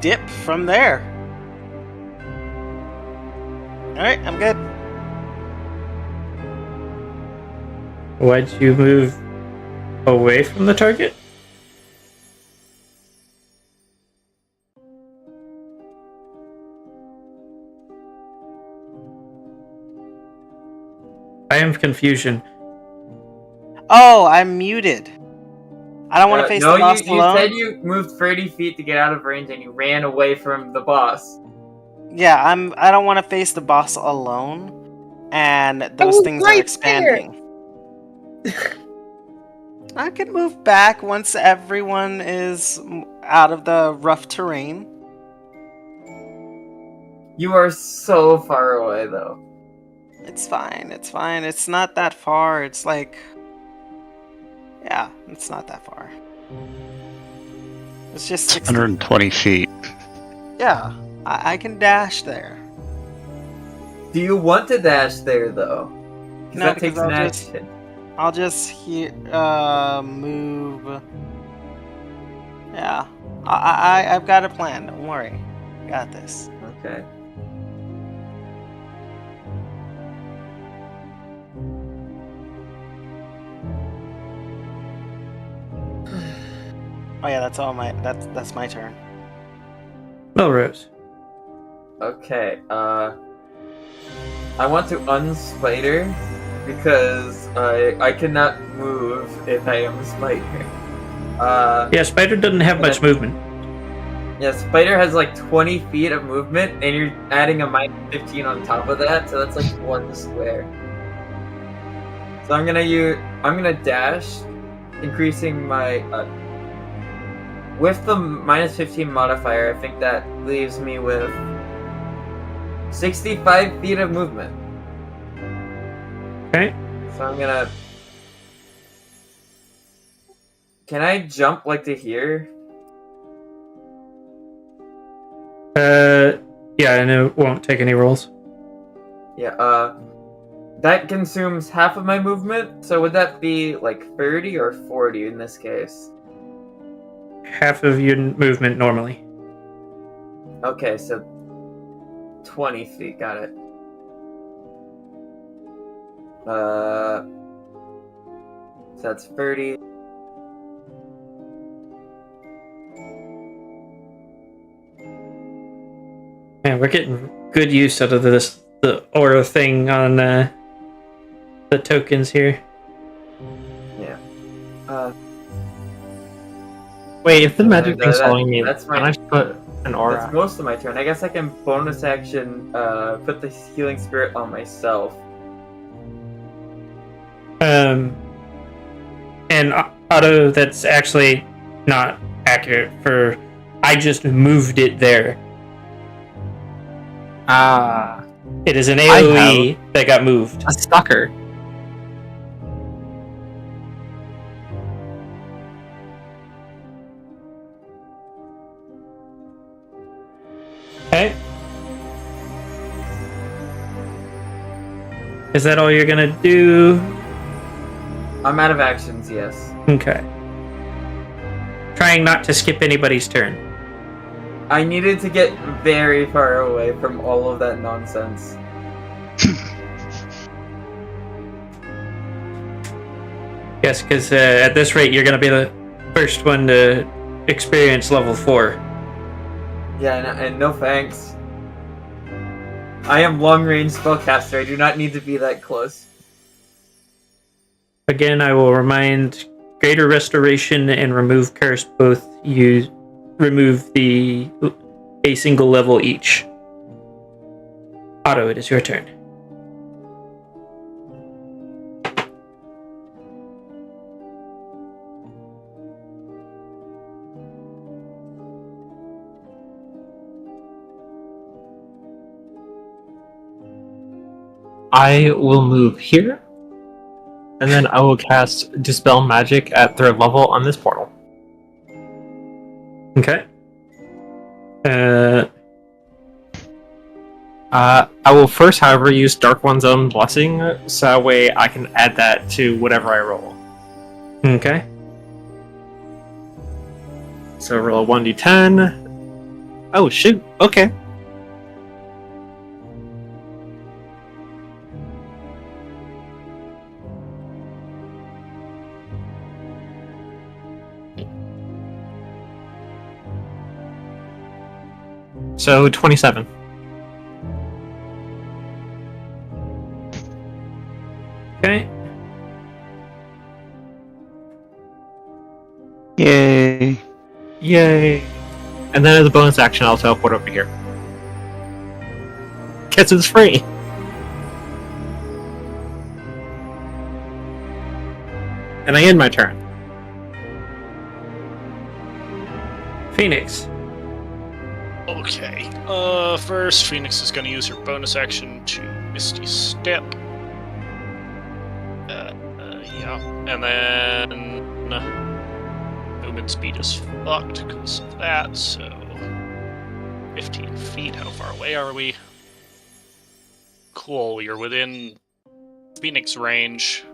dip from there. Alright, I'm good. Why'd you move away from the target? I am confusion. Oh, I'm muted. I don't want to face the boss alone. You said you moved 30 feet to get out of range and you ran away from the boss. Yeah, I don't want to face the boss alone, and those things are expanding. I can move back once everyone is out of the rough terrain. You are so far away, though. It's fine. It's fine. It's not that far. It's like... Yeah, it's not that far. It's just 60. 120 feet. Yeah, I can dash there. Do you want to dash there, though? No, that takes because an action. I'll just move. Yeah, I've got a plan. Don't worry, got this. Okay. Oh yeah, that's all my. That's my turn. Melrose. Okay. I want to unspider because I cannot move if I am spider. Yeah, spider doesn't have much movement. Yeah, spider has like 20 feet of movement, and you're adding a minus 15 on top of that, so that's like one square. So I'm gonna dash, increasing my with the minus 15 modifier. I think that leaves me with 65 feet of movement. Okay. So I'm gonna. Can I jump like to here? Yeah, and it won't take any rolls. Yeah, that consumes half of my movement, so would that be like 30 or 40 in this case? Half of your movement normally. Okay, so 20 feet, got it. So that's 30. Man, we're getting good use out of the aura thing on the tokens here. Yeah. Wait, if the magic thing's that- following me, that's can I just put an aura? That's most of my turn. I guess I can bonus action put the healing spirit on myself. And auto, that's actually not accurate for. I just moved it there. Ah, It is an AoE that got moved. a stalker. Okay. Is that all you're gonna do? I'm out of actions, yes. Okay. Trying not to skip anybody's turn. I needed to get very far away from all of that nonsense. Yes, because at this rate, you're going to be the first one to experience level 4. Yeah, and no thanks. I am long-range spellcaster. I do not need to be that close. Again, I will remind Greater Restoration and Remove Curse both remove a single level each. Otto, it is your turn. I will move here, and then I will cast Dispel Magic at 3rd level on this portal. Okay. I will first, however, use Dark One's Own Blessing, so that way I can add that to whatever I roll. Okay. So roll a 1d10. Oh, shoot. Okay. So 27. Okay. Yay. Yay. And then as a bonus action, I'll teleport over here. Guess it's free. And I end my turn. Phoenix. Okay. First, Phoenix is going to use her bonus action to Misty Step. Yeah. And then movement speed is fucked because of that, so 15 feet. How far away are we? Cool, you're within Phoenix range.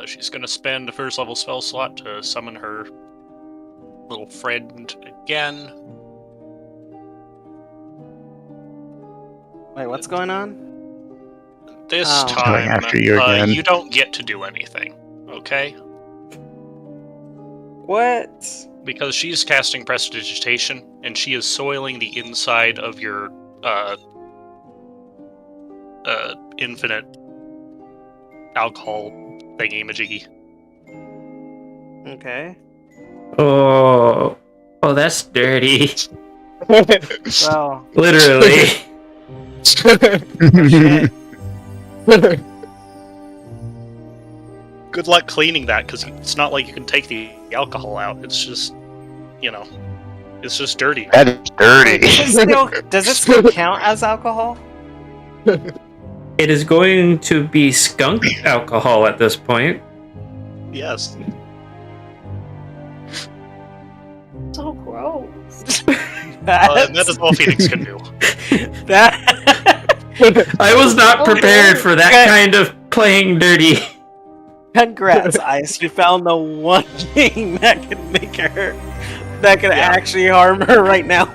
She's going to spend a first level spell slot to summon her little friend again. Wait, what's going on? This Oh. time, Going after you again. you don't get to do anything, okay? What? Because she's casting Prestidigitation, and she is soiling the inside of your infinite alcohol thingy-majiggy. Okay. Oh, that's dirty. Well, Literally. shit. Good luck cleaning that, because it's not like you can take the alcohol out. It's just, it's just dirty. That is dirty. Does it still count as alcohol? It is going to be skunk alcohol at this point. Yes. So gross. And that is all Phoenix can do. I was not prepared for that kind of playing dirty. Congrats, Ice. You found the one thing that can make her, that can actually harm her right now.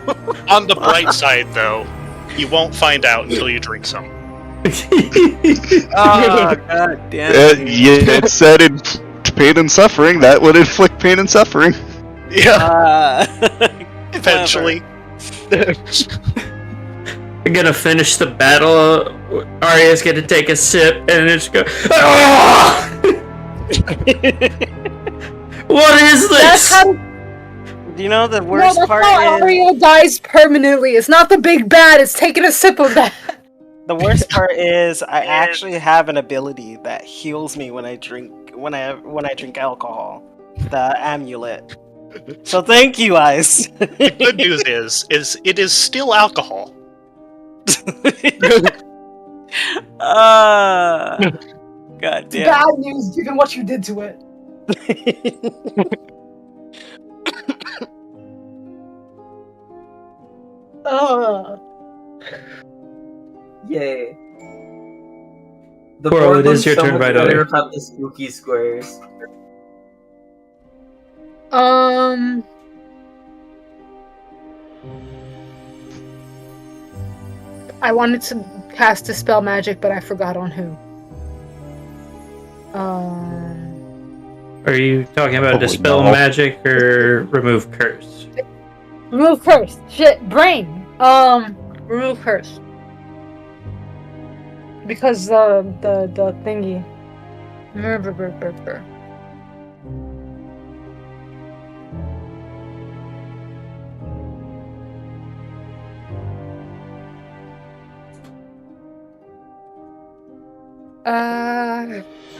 On the bright side, though, you won't find out until you drink some. Oh, god damn it. Yeah, it said in pain and suffering, that would inflict pain and suffering. Yeah, eventually. I'm gonna finish the battle. Arya's gonna take a sip and it's go. "Ah!" What is That's this? how, Do you know the no, worst that's part how is... Arya dies permanently. It's not the big bad, it's taking a sip of that. The worst part is I actually have an ability that heals me when I drink drink alcohol. The amulet. So thank you, Ice. The good news is it is still alcohol. God damn. Bad news given what you did to it. Yay. The Coral, board it is looks your so turn, much right better away. without the spooky squares. I wanted to cast Dispel Magic, but I forgot on who. Are you talking about Probably Dispel no. Magic or Remove Curse? Remove Curse. Shit, brain. Remove Curse. Because the thingy.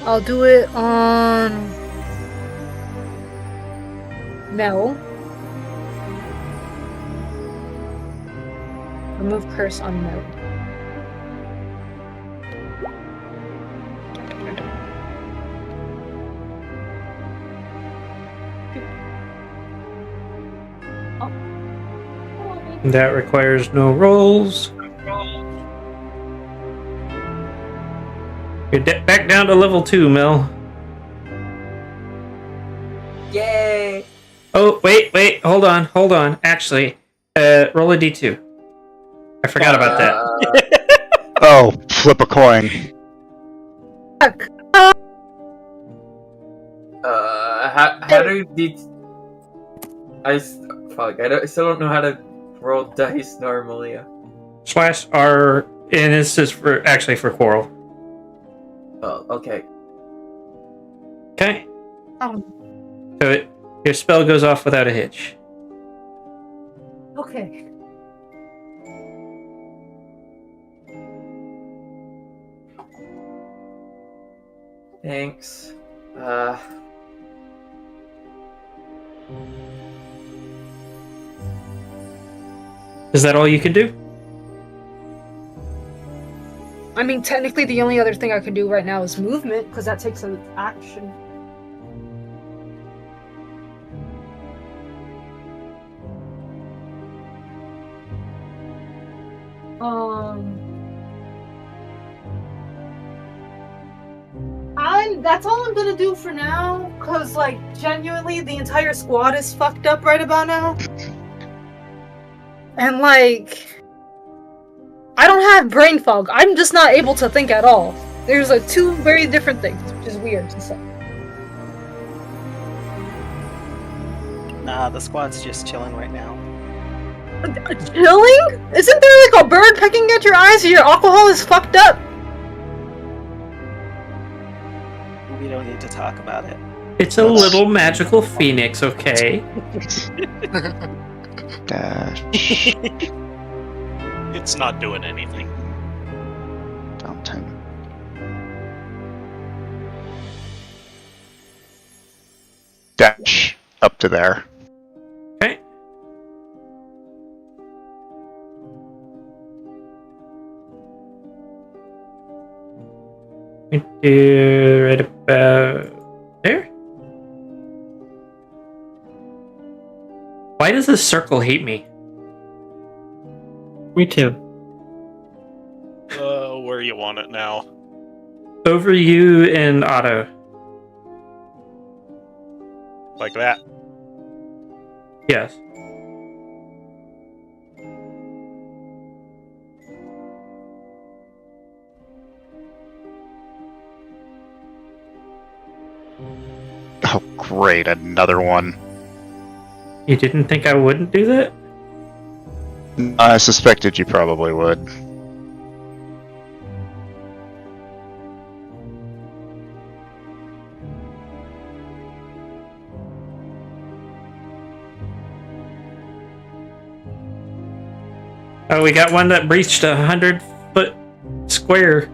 I'll do it on Mel. Remove curse on Mel. That requires no rolls. You're back down to level 2, Mel. Yay! Oh, wait, hold on. Actually, roll a d2. I forgot about that. Oh, flip a coin. How do I still don't know how to roll dice normally. /R, and this is for Quarrel. Oh, okay. Okay. So your spell goes off without a hitch. Okay. Thanks. Is that all you can do? I mean, technically, the only other thing I can do right now is movement, because that takes an action. That's all I'm gonna do for now, because, like, genuinely, the entire squad is fucked up right about now. And, like, I don't have brain fog. I'm just not able to think at all. There's, like, two very different things, which is weird to say. Nah, the squad's just chilling right now. Chilling? Isn't there, like, a bird pecking at your eyes or your alcohol is fucked up? We don't need to talk about it. It's a little magical phoenix, okay? Dash. It's not doing anything. Down 10. Dash. Up to there. Okay. Right about there. Why does this circle hate me? Me too. Where you want it now? Over you and Otto. Like that? Yes. Oh, great. Another one. You didn't think I wouldn't do that? I suspected you probably would. Oh, we got one that breached 100-foot square.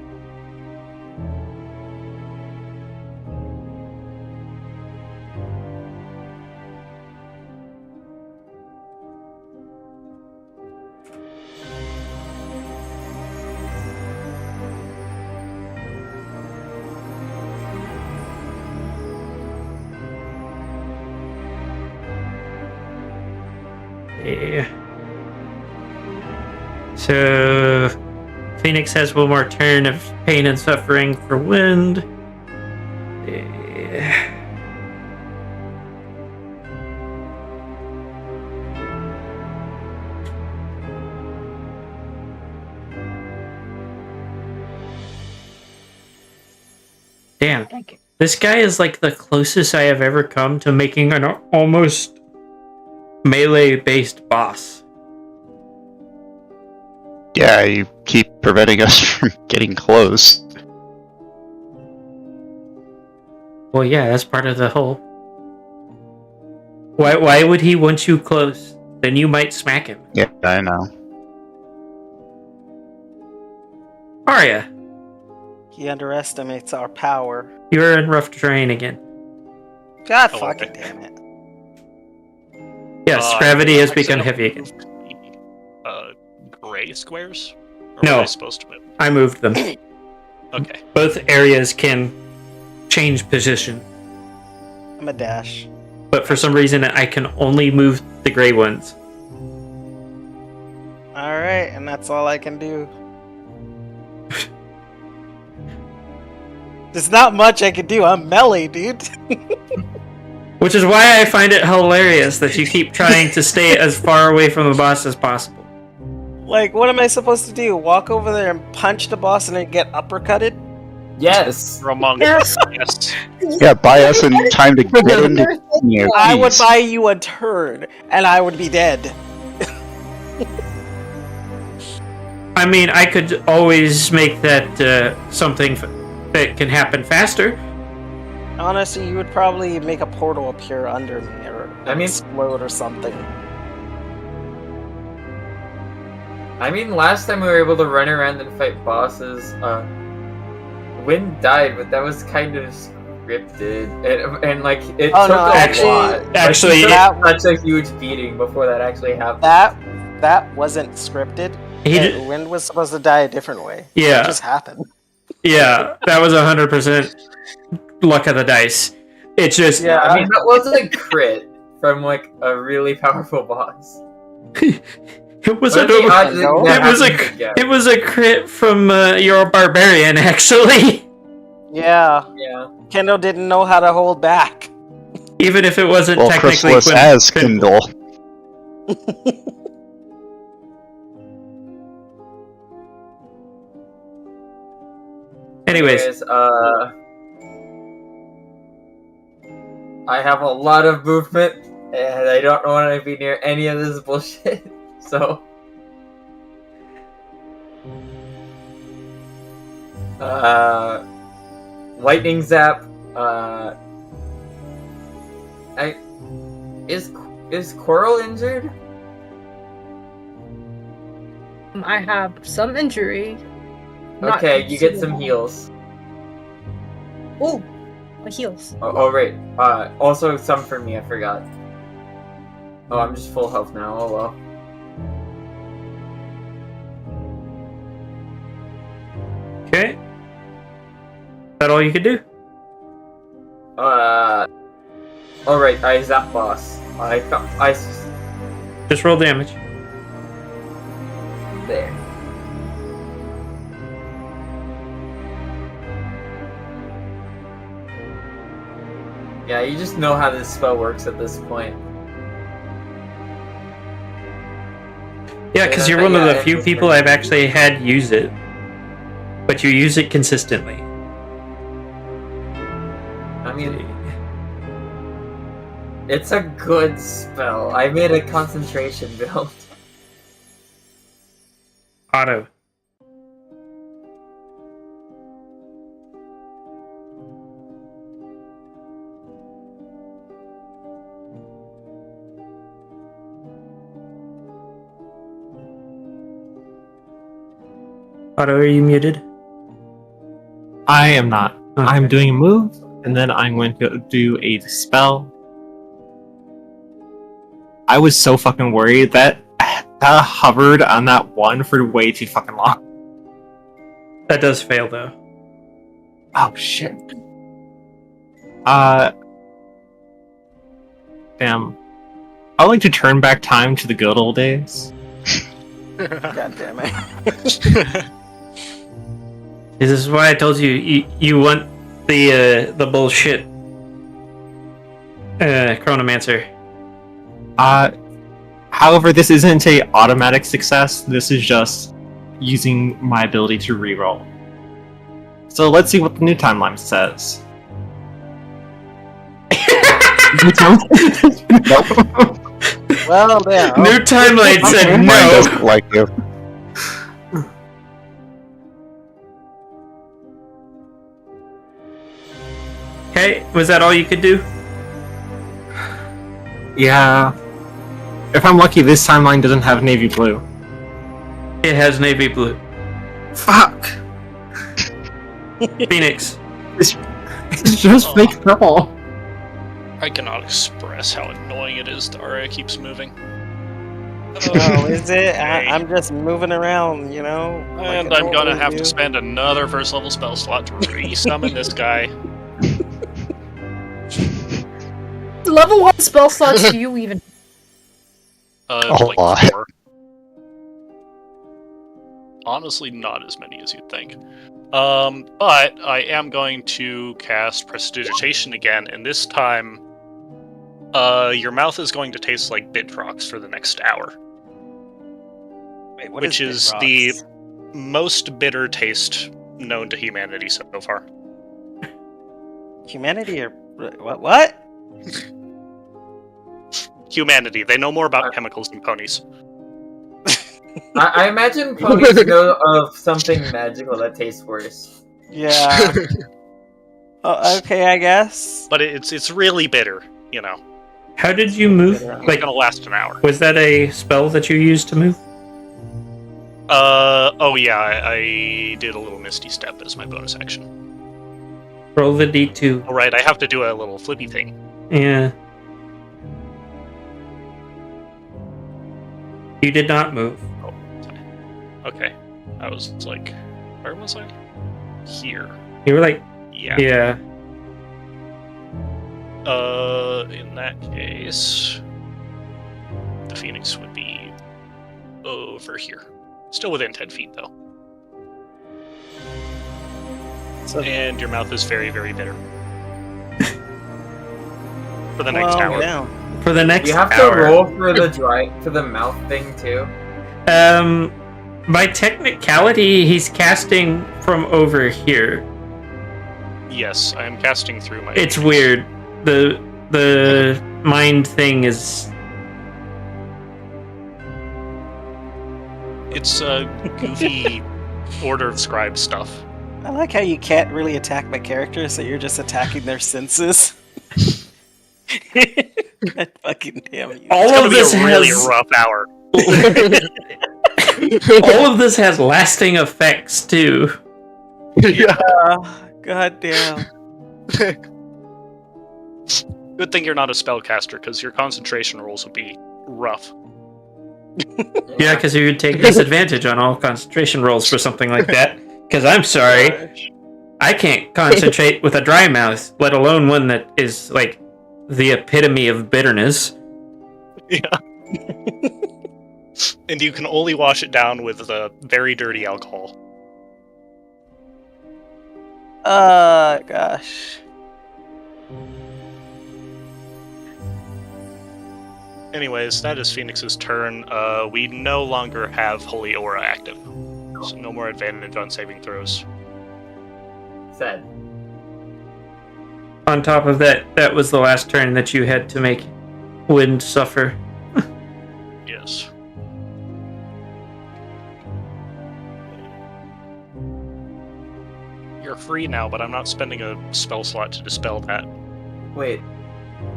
Yeah. So, Phoenix has one more turn of pain and suffering for wind. Yeah. Damn. Thank you. This guy is like the closest I have ever come to making an almost melee-based boss. Yeah, you keep preventing us from getting close. Well, yeah, that's part of the whole. Why would he want you close? Then you might smack him. Yeah, I know. Arya, He underestimates our power. you're in rough terrain again. God Oh, fucking okay. damn it. Yes, gravity has I become said heavy again. Gray squares? Or No. were they supposed to move? I moved them. Okay. Both areas can change position, I'm a dash. but for some reason I can only move the gray ones. Alright, and that's all I can do. There's not much I can do. I'm melee, dude. Which is why I find it hilarious that you keep trying to stay as far away from the boss as possible. Like, what am I supposed to do? Walk over there and punch the boss and then get uppercutted? Yes. Ramon. Yes. Yes. Yeah, buy us in time to get into you. I would buy you a turn, and I would be dead. I mean, I could always make that something that can happen faster. Honestly, you would probably make a portal appear under me, or I mean- explode or something. I mean, last time we were able to run around and fight bosses, Wind died, but that was kind of scripted, and like it Oh, took no, a actually- lot. actually, like, that- it took such a huge beating before that actually happened. That wasn't scripted. He and did, Wind was supposed to die a different way. Yeah. It just happened. yeah, that was 100% luck of the dice. It's just, Yeah. I mean, that was a crit from like a really powerful boss. it was What a are the odds that It that was a- happens again? it was a crit from your barbarian, actually. Yeah. Yeah. Kendall didn't know how to hold back. Even if it wasn't Well, technically Chrysalis has Quinn- Kindle. Anyways, I have a lot of movement, and I don't want to be near any of this bullshit. So, lightning zap. Is Coral injured? I have some injury. Not Okay, you get some considerable. heals. Ooh, my heals. Oh, right. Also some for me. I forgot. Oh, I'm just full health now. Oh well. okay. Is that all you could do? All right. I zap boss. Just roll damage. There. Yeah, you just know how this spell works at this point. Yeah, because Yeah, you're one of yeah, the few it's people pretty- I've actually had use it. But you use it consistently. I mean, it's a good spell. I made a concentration build. Auto. Otto, are you muted? I am not. Okay. I'm doing a move, and then I'm going to do a spell. I was so fucking worried that hovered on that one for way too fucking long. That does fail, though. Oh shit. Damn. I like to turn back time to the good old days. God damn it. This is why I told you you want the bullshit Chronomancer. However, this isn't a automatic success. This is just using my ability to reroll. So let's see what the new timeline says. Nope. Well, damn. New timeline said Mine no. doesn't like you. Okay, was that all you could do? Yeah. If I'm lucky, this timeline doesn't have navy blue. It has navy blue. Fuck! Phoenix. It's just fake purple. I cannot express how annoying it is. The Aria keeps moving. Oh, is it? Okay. I'm just moving around, you know? And like I I'm gonna normally have do. to spend another first level spell slot to re-summon this guy. Level 1 spell slots do you even... A Like lot. 4. Honestly, not as many as you'd think. But I am going to cast Prestidigitation again, and this time, your mouth is going to taste like Bitrox for the next hour, Wait, what which is Bitrox? the most bitter taste known to humanity so far. Humanity or what? Humanity. They know more about chemicals than ponies. I imagine ponies know of something magical that tastes worse. Yeah. Oh, okay, I guess. But it's really bitter, you know. How did you move? It's Like, gonna last an hour. was that a spell that you used to move? Oh yeah, I did a little Misty Step as my bonus action. Roll the d2. Alright, I have to do a little flippy thing. Yeah. You did not move. Okay. I was like, where was I? Here. You were like, Yeah. yeah. In that case, the Phoenix would be over here. Still within 10 feet, though. So, And your mouth is very, very bitter. For the next well, hour. down. For the next You have hour. to roll for the mouth thing too. By technicality, he's casting from over here. Yes, I am casting through my... It's weird. The mind thing is... It's goofy Order of Scribe stuff. I like how you can't really attack my character, so you're just attacking their senses. God fucking damn you. All It's gonna of be this a really has... rough hour. All of this has lasting effects, too. Yeah. God damn. Good thing you're not a spellcaster, because your concentration rolls would be rough. Yeah, because you would take disadvantage on all concentration rolls for something like that. Because I'm sorry, I can't concentrate with a dry mouth, let alone one that is, like, the epitome of bitterness. Yeah. And you can only wash it down with very dirty alcohol. Gosh. Anyways, that is Phoenix's turn. We no longer have Holy Aura active. So no more advantage on saving throws. Said. On top of that, that was the last turn that you had to make Wind suffer. Yes. You're free now, but I'm not spending a spell slot to dispel that. Wait.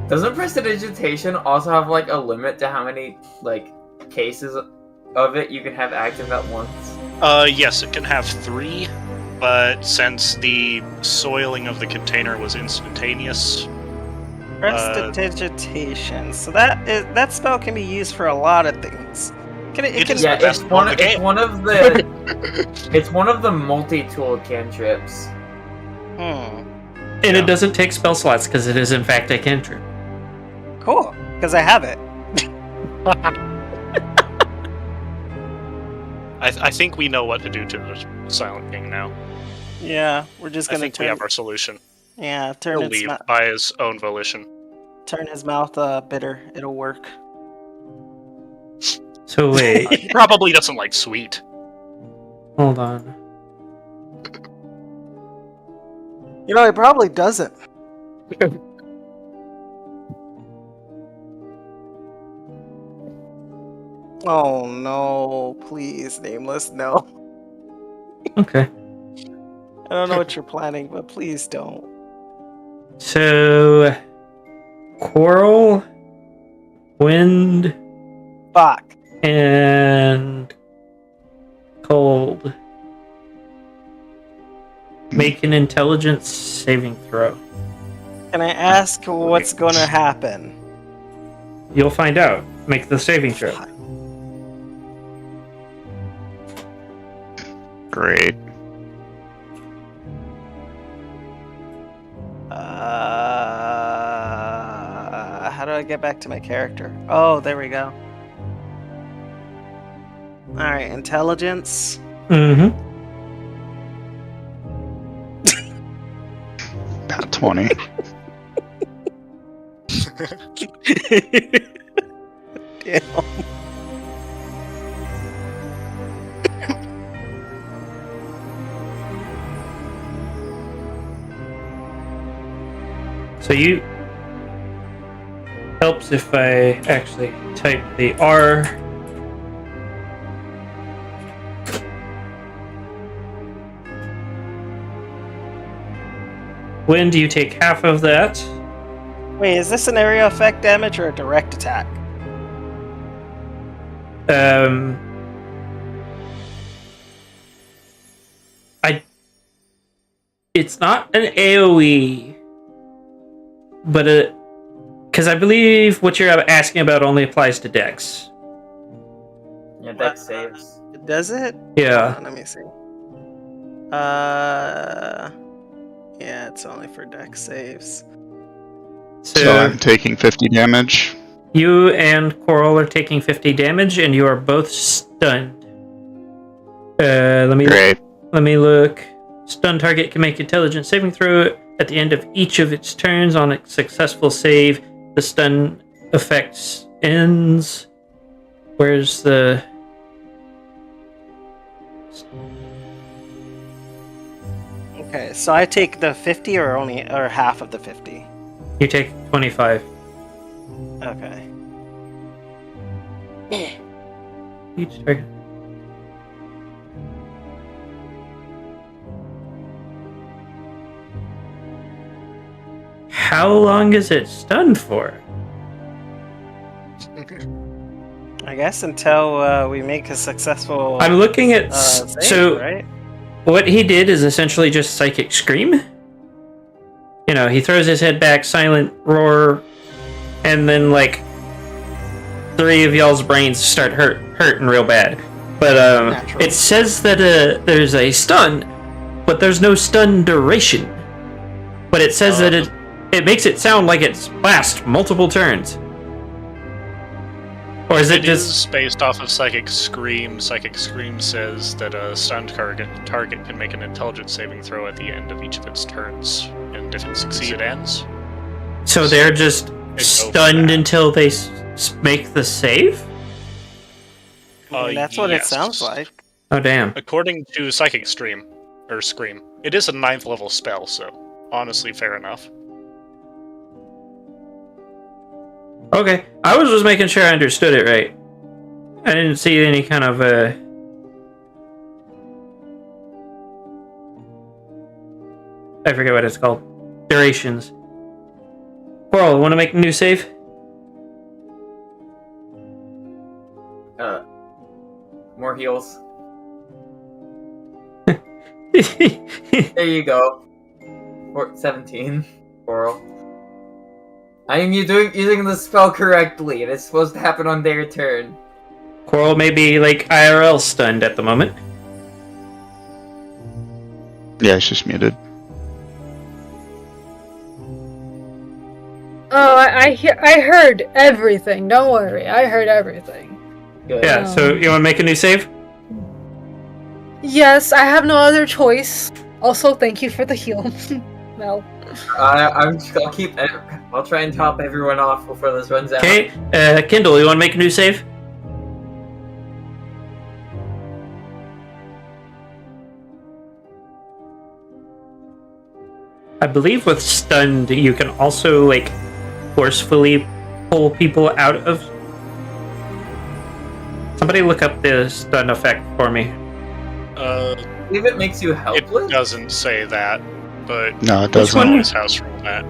Doesn't Prestidigitation also have like a limit to how many like cases of it you can have active at once? Yes, it can have 3, but since the soiling of the container was instantaneous, Prestidigitation. So that spell can be used for a lot of things. It can is Yeah, the best it's one in one. the It's game. one of the. It's one of the multi-tool cantrips. And Yeah. it doesn't take spell slots because it is, in fact, a cantrip. Cool, because I have it. I think we know what to do to the Silent King now. Yeah, we're just I gonna think we turn. have our solution. Yeah, turn He'll leave by his own volition. turn his mouth bitter. It'll work. So wait, He probably doesn't like sweet. hold on. You know, it probably doesn't. Oh no, please, Nameless, no. Okay. I don't know what you're planning, but please don't. So, Coral, Wind, Fuck. and Cold. Make an intelligence saving throw. Can I ask what's gonna happen? You'll find out. Make the saving throw. Great. How do I get back to my character? Oh, there we go. Alright, intelligence. Mm-hmm. About 20. Damn. So you helps if I actually type the R. When do you take half of that? Wait, is this an area effect damage or a direct attack? It's not an AoE, but because I believe what you're asking about only applies to Dex. Yeah, dex saves. Does it? Yeah. Hold on, let me see. Yeah, it's only for dex saves. So I'm taking 50 damage. You and Coral are taking 50 damage, and you are both stunned. Let me look. Stunned target can make intelligence saving throw at the end of each of its turns. On a successful save, the stun effect ends. Where's the... Okay, so I take the 50 or half of the 50. You take 25. Okay. Each target. How long is it stunned for? I guess until we make a successful. I'm looking at save, so right? what he did is essentially just psychic scream. You know, he throws his head back, silent roar, and then like 3 of y'all's brains start hurting real bad. But Natural. it says that there's a stun, but there's no stun duration. But it says that it makes it sound like it's lasts multiple turns. Or is it just is based off of Psychic Scream? Psychic Scream says that a stunned target can make an intelligence saving throw at the end of each of its turns, and if it succeeds, it ends. so they're just stunned until they make the save? I mean, that's what it yes. sounds like. Oh damn. According to Psychic Scream, it is a 9th level spell, so honestly, fair enough. Okay, I was just making sure I understood it right. I didn't see any kind of I forget what it's called. Durations. Coral, want to make a new save? More heals. There you go. 17. Coral. I am using the spell correctly, and it's supposed to happen on their turn. Coral may be like IRL stunned at the moment. Yeah, it's just muted. Oh, I heard everything. Don't worry, I heard everything. Good. Yeah, so you want to make a new save? Yes, I have no other choice. Also, thank you for the heal. Mel. I'll try and top everyone off before this runs out. Okay, Kindle, you want to make a new save? I believe with stunned, you can also like forcefully pull people out of. Somebody look up the stun effect for me. I believe it makes you It helpless. doesn't say that, but No, it Which doesn't. one? always house rule that.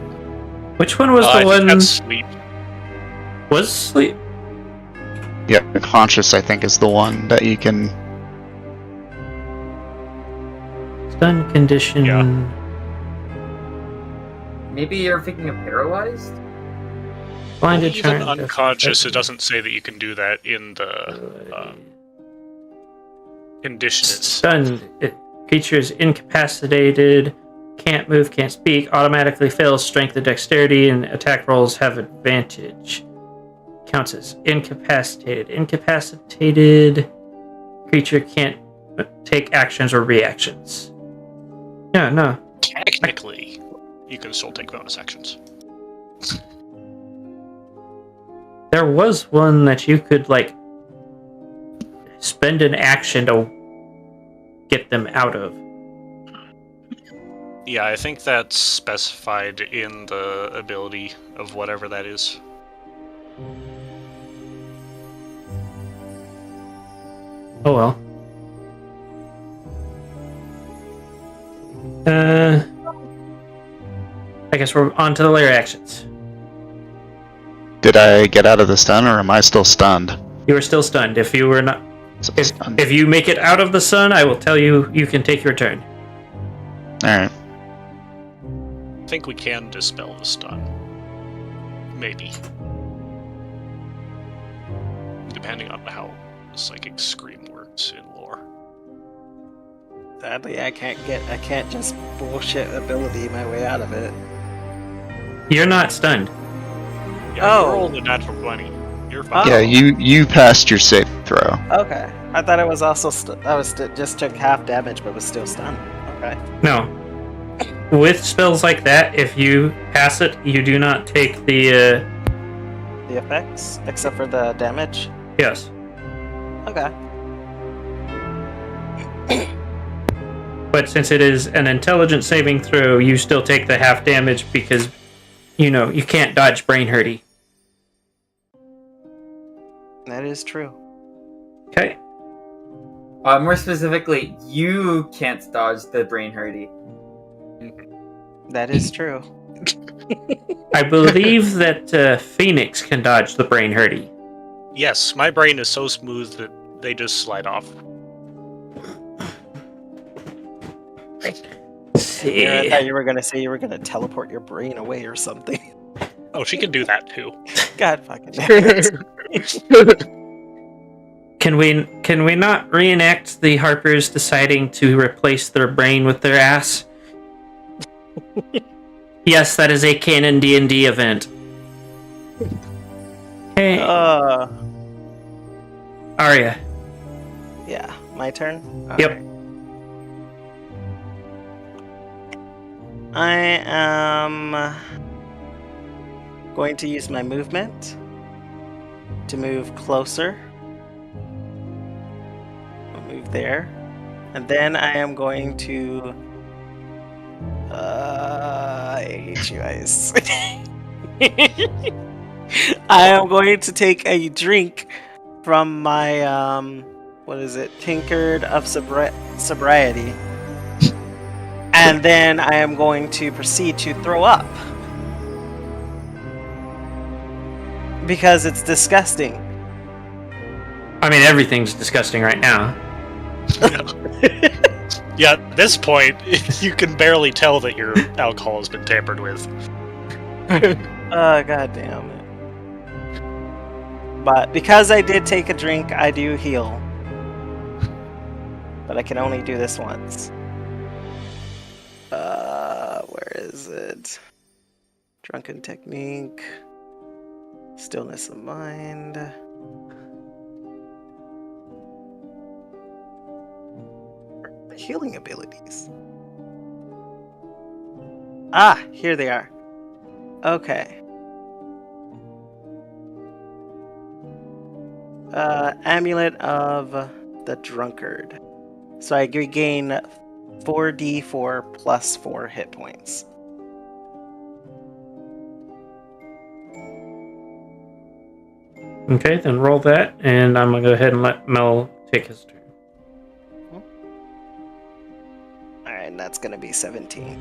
Which one was I the think one? that's sleep. Was sleep? Yeah, conscious, I think, is the one that you can. Stun condition. Yeah. Maybe you're thinking of paralyzed? Blinded. Even charm, unconscious, it doesn't say that you can do that in the condition itself. Stunned. Creature is incapacitated, can't move, can't speak, automatically fails strength and dexterity, and attack rolls have advantage. Counts as incapacitated. Incapacitated creature can't take actions or reactions. No. Technically, you can still take bonus actions. There was one that you could, like, spend an action to get them out of. Yeah, I think that's specified in the ability of whatever that is. Oh well. I guess we're on to the layer actions. Did I get out of the stun, or am I still stunned? You are still stunned. If you were not, Still stunned. if you make it out of the sun, I will tell you you can take your turn. Alright. I think we can dispel the stun. Maybe. Depending on how Psychic Scream works in lore. Sadly, I can't just bullshit ability my way out of it. You're not stunned. Yeah, Oh. you rolled a natural 20. You're fine. Yeah, you passed your safe throw. Okay, I thought it was also just took half damage, but was still stunned. Okay. No. With spells like that, if you pass it, you do not take the. The effects, except for the damage. Yes. Okay. But since it is an intelligence saving throw, you still take the half damage because, you know, you can't dodge brain hurty. That is true. Okay. More specifically, you can't dodge the brain hurty. That is true. I believe that Phoenix can dodge the brain hurty. Yes, my brain is so smooth that they just slide off. Yeah, I thought you were gonna say you were gonna teleport your brain away or something. Oh, she can do that too. God fucking damn it. Can we not reenact the Harpers deciding to replace their brain with their ass? Yes, that is a canon D&D event. Hey, Arya. Yeah, my turn? Yep. Alright. I am going to use my movement to move closer. I'll move there. And then I am going to... I hate you guys. I am going to take a drink from my, what is it? Tinkered of Sobriety. And then I am going to proceed to throw up. Because it's disgusting. I mean, everything's disgusting right now. Yeah, at this point, you can barely tell that your alcohol has been tampered with. God damn it. But because I did take a drink, I do heal. But I can only do this once. Where is it? Drunken technique. Stillness of mind. The healing abilities. Ah, here they are. Okay. Amulet of the Drunkard. So I regain 4d4 plus 4 hit points. Okay, then roll that, and I'm gonna go ahead and let Mel take his turn. Alright, and that's gonna be 17.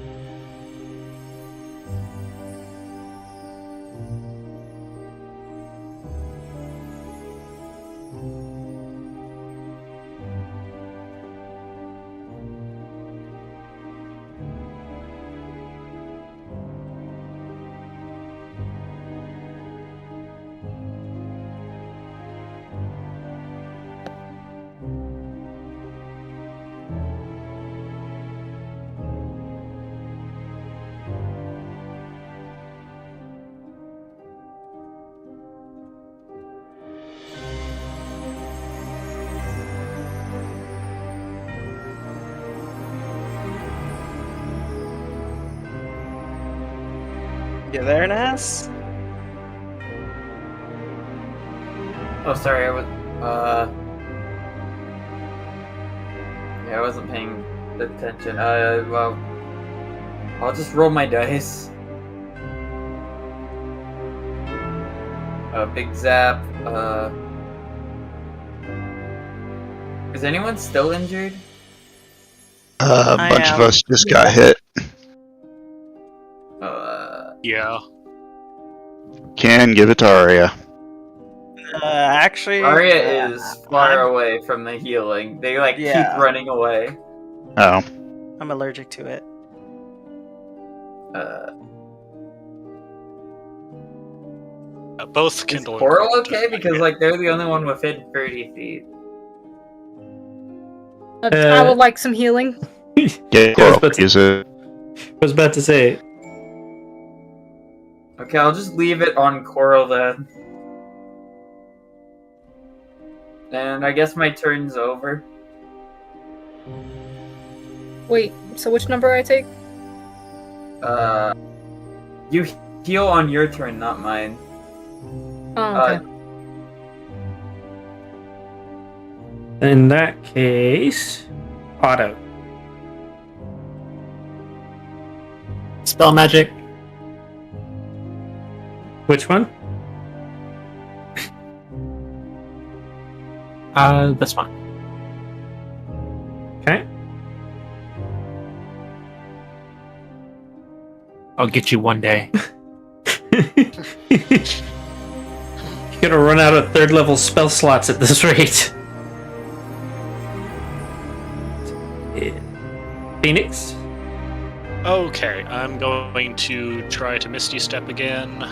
You there, Nas? Oh, sorry, I was, yeah, I wasn't paying attention. Well, I'll just roll my dice. Big zap, is anyone still injured? A I bunch of am. us just got hit. Yeah. Can give it to Arya. Actually, Arya is far I'm- away from the healing. They, like, Yeah. keep running away. Oh, I'm allergic to it. Both Is Kindle and Coral Coral okay? just Because, hit. like, they're the only one within 30 feet. I would like some healing. yeah, I was Coral, about to- use it. was about to say, Okay, I'll just leave it on Coral then. And I guess my turn's over. Wait, so which number I take? You heal on your turn, not mine. Oh, okay. in that case, Otto. Spell magic. Which one? This one. Okay. I'll get you one day. You're gonna run out of third level spell slots at this rate. Phoenix? Okay, I'm going to try to Misty Step again.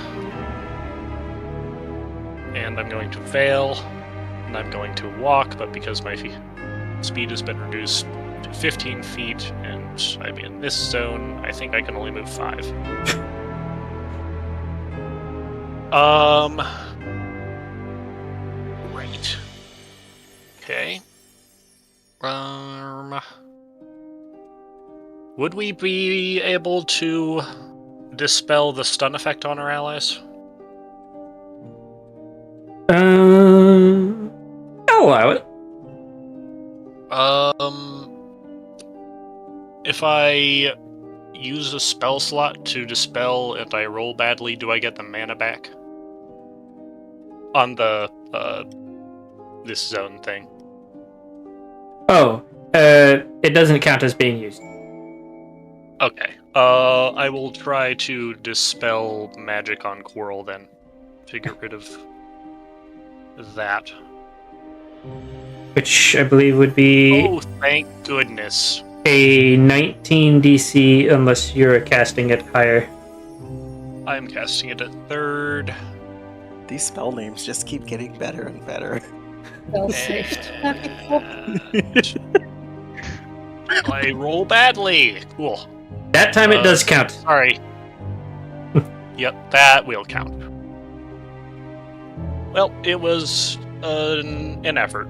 And I'm going to fail. And I'm going to walk, but because my speed has been reduced to 15 feet and I'm in this zone, I think I can only move 5. Right. Okay. Would we be able to dispel the stun effect on our allies? I'll allow it. If I use a spell slot to dispel and I roll badly, do I get the mana back? On the, this zone thing. Oh, it doesn't count as being used. Okay. I will try to dispel magic on Coral then, to get rid of that. Which I believe would be Oh, thank goodness. a 19 DC unless you're casting it higher. I'm casting it at 3rd. These spell names just keep getting better and better. Well saved. And I roll badly. Cool. That time it does count. Sorry. Yep, that will count. Well, it was an effort.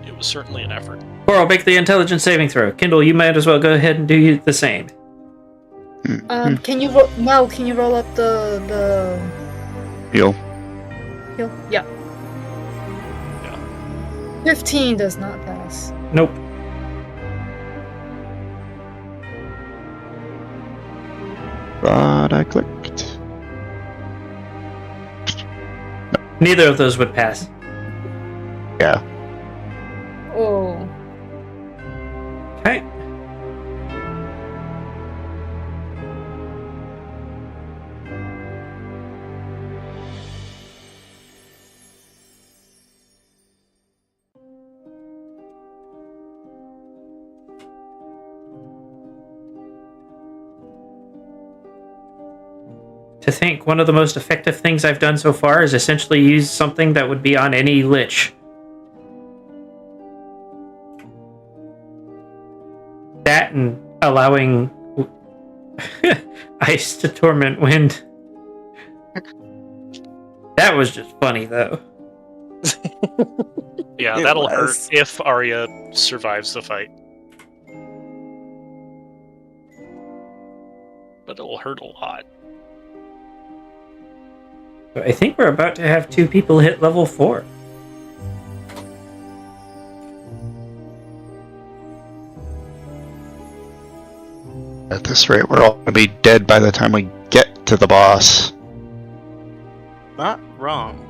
It was certainly an effort. Coral, make the intelligence saving throw. Kindle, you might as well go ahead and do the same. Can you Mel? Can you roll up the Heal. heal? Yeah. 15 does not pass. Nope. But I clicked. Neither of those would pass. Yeah. Oh. Okay. To think one of the most effective things I've done so far is essentially use something that would be on any lich. That and allowing ice to torment wind. That was just funny, though. Yeah, It that'll was. hurt if Arya survives the fight. But it'll hurt a lot. So I think we're about to have 2 people hit level 4. At this rate, we're all gonna be dead by the time we get to the boss. Not wrong.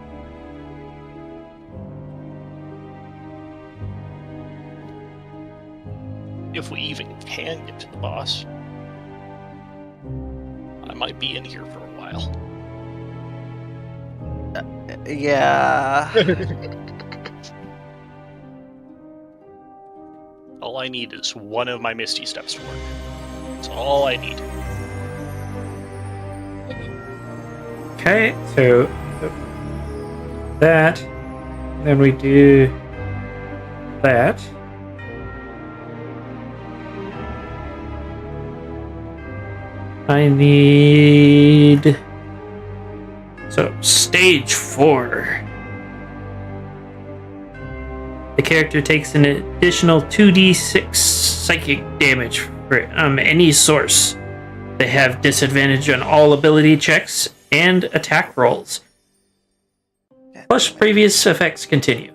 If we even can get to the boss. I might be in here for a while. Yeah. All I need is one of my Misty Steps to work. That's all I need. Okay, so that. Then we do that. I need. So, stage 4. The character takes an additional 2d6 psychic damage from any source. They have disadvantage on all ability checks and attack rolls. Plus, previous effects continue.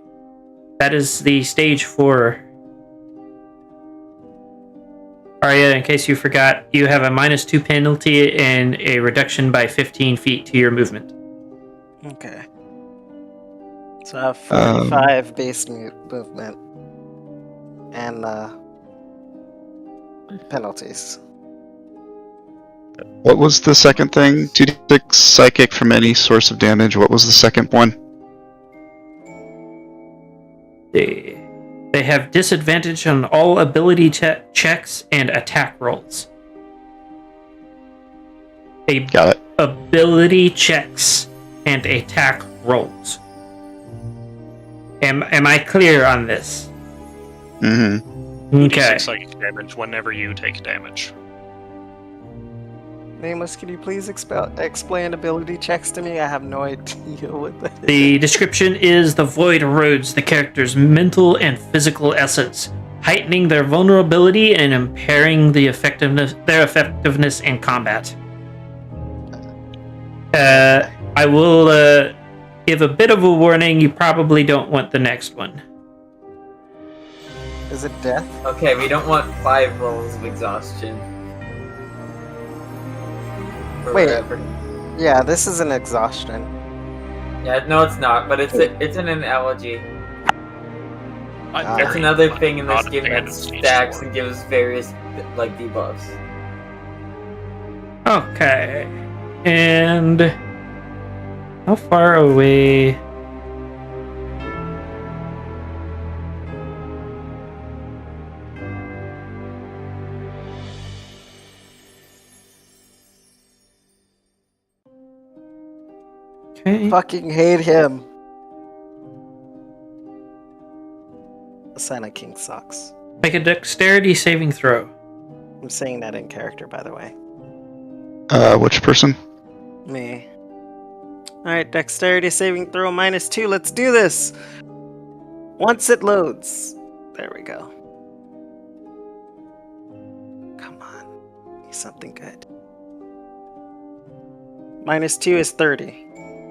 That is the stage 4. Arya, in case you forgot, you have a -2 penalty and a reduction by 15 feet to your movement. Okay. So I have 45 base movement and penalties. What was the second thing? 2d6 psychic from any source of damage. What was the second one? They have disadvantage on all ability checks and attack rolls. Got it. Ability checks and attack rolls. Am I clear on this? Mm-hmm. Okay. 2d6 psychic damage whenever you take damage. Nameless, can you please explain ability checks to me? I have no idea what that is. The description is the void erodes the character's mental and physical essence, heightening their vulnerability and impairing their effectiveness in combat. I will give a bit of a warning. You probably don't want the next one. Is it death? Okay, we don't want 5 levels of exhaustion. Wait. Forever. Yeah, this is an exhaustion. Yeah, no, it's not. But it's an analogy. I'm That's very another thing in not this a game fan that of stage stacks 4. and gives various like debuffs. Okay. And how far away? Okay. Fucking hate him. Asana King sucks. Make a dexterity saving throw. I'm saying that in character, by the way. Which person? Me. Alright, dexterity saving throw -2. Let's do this! Once it loads. There we go. Come on. Be something good. -2 is 30.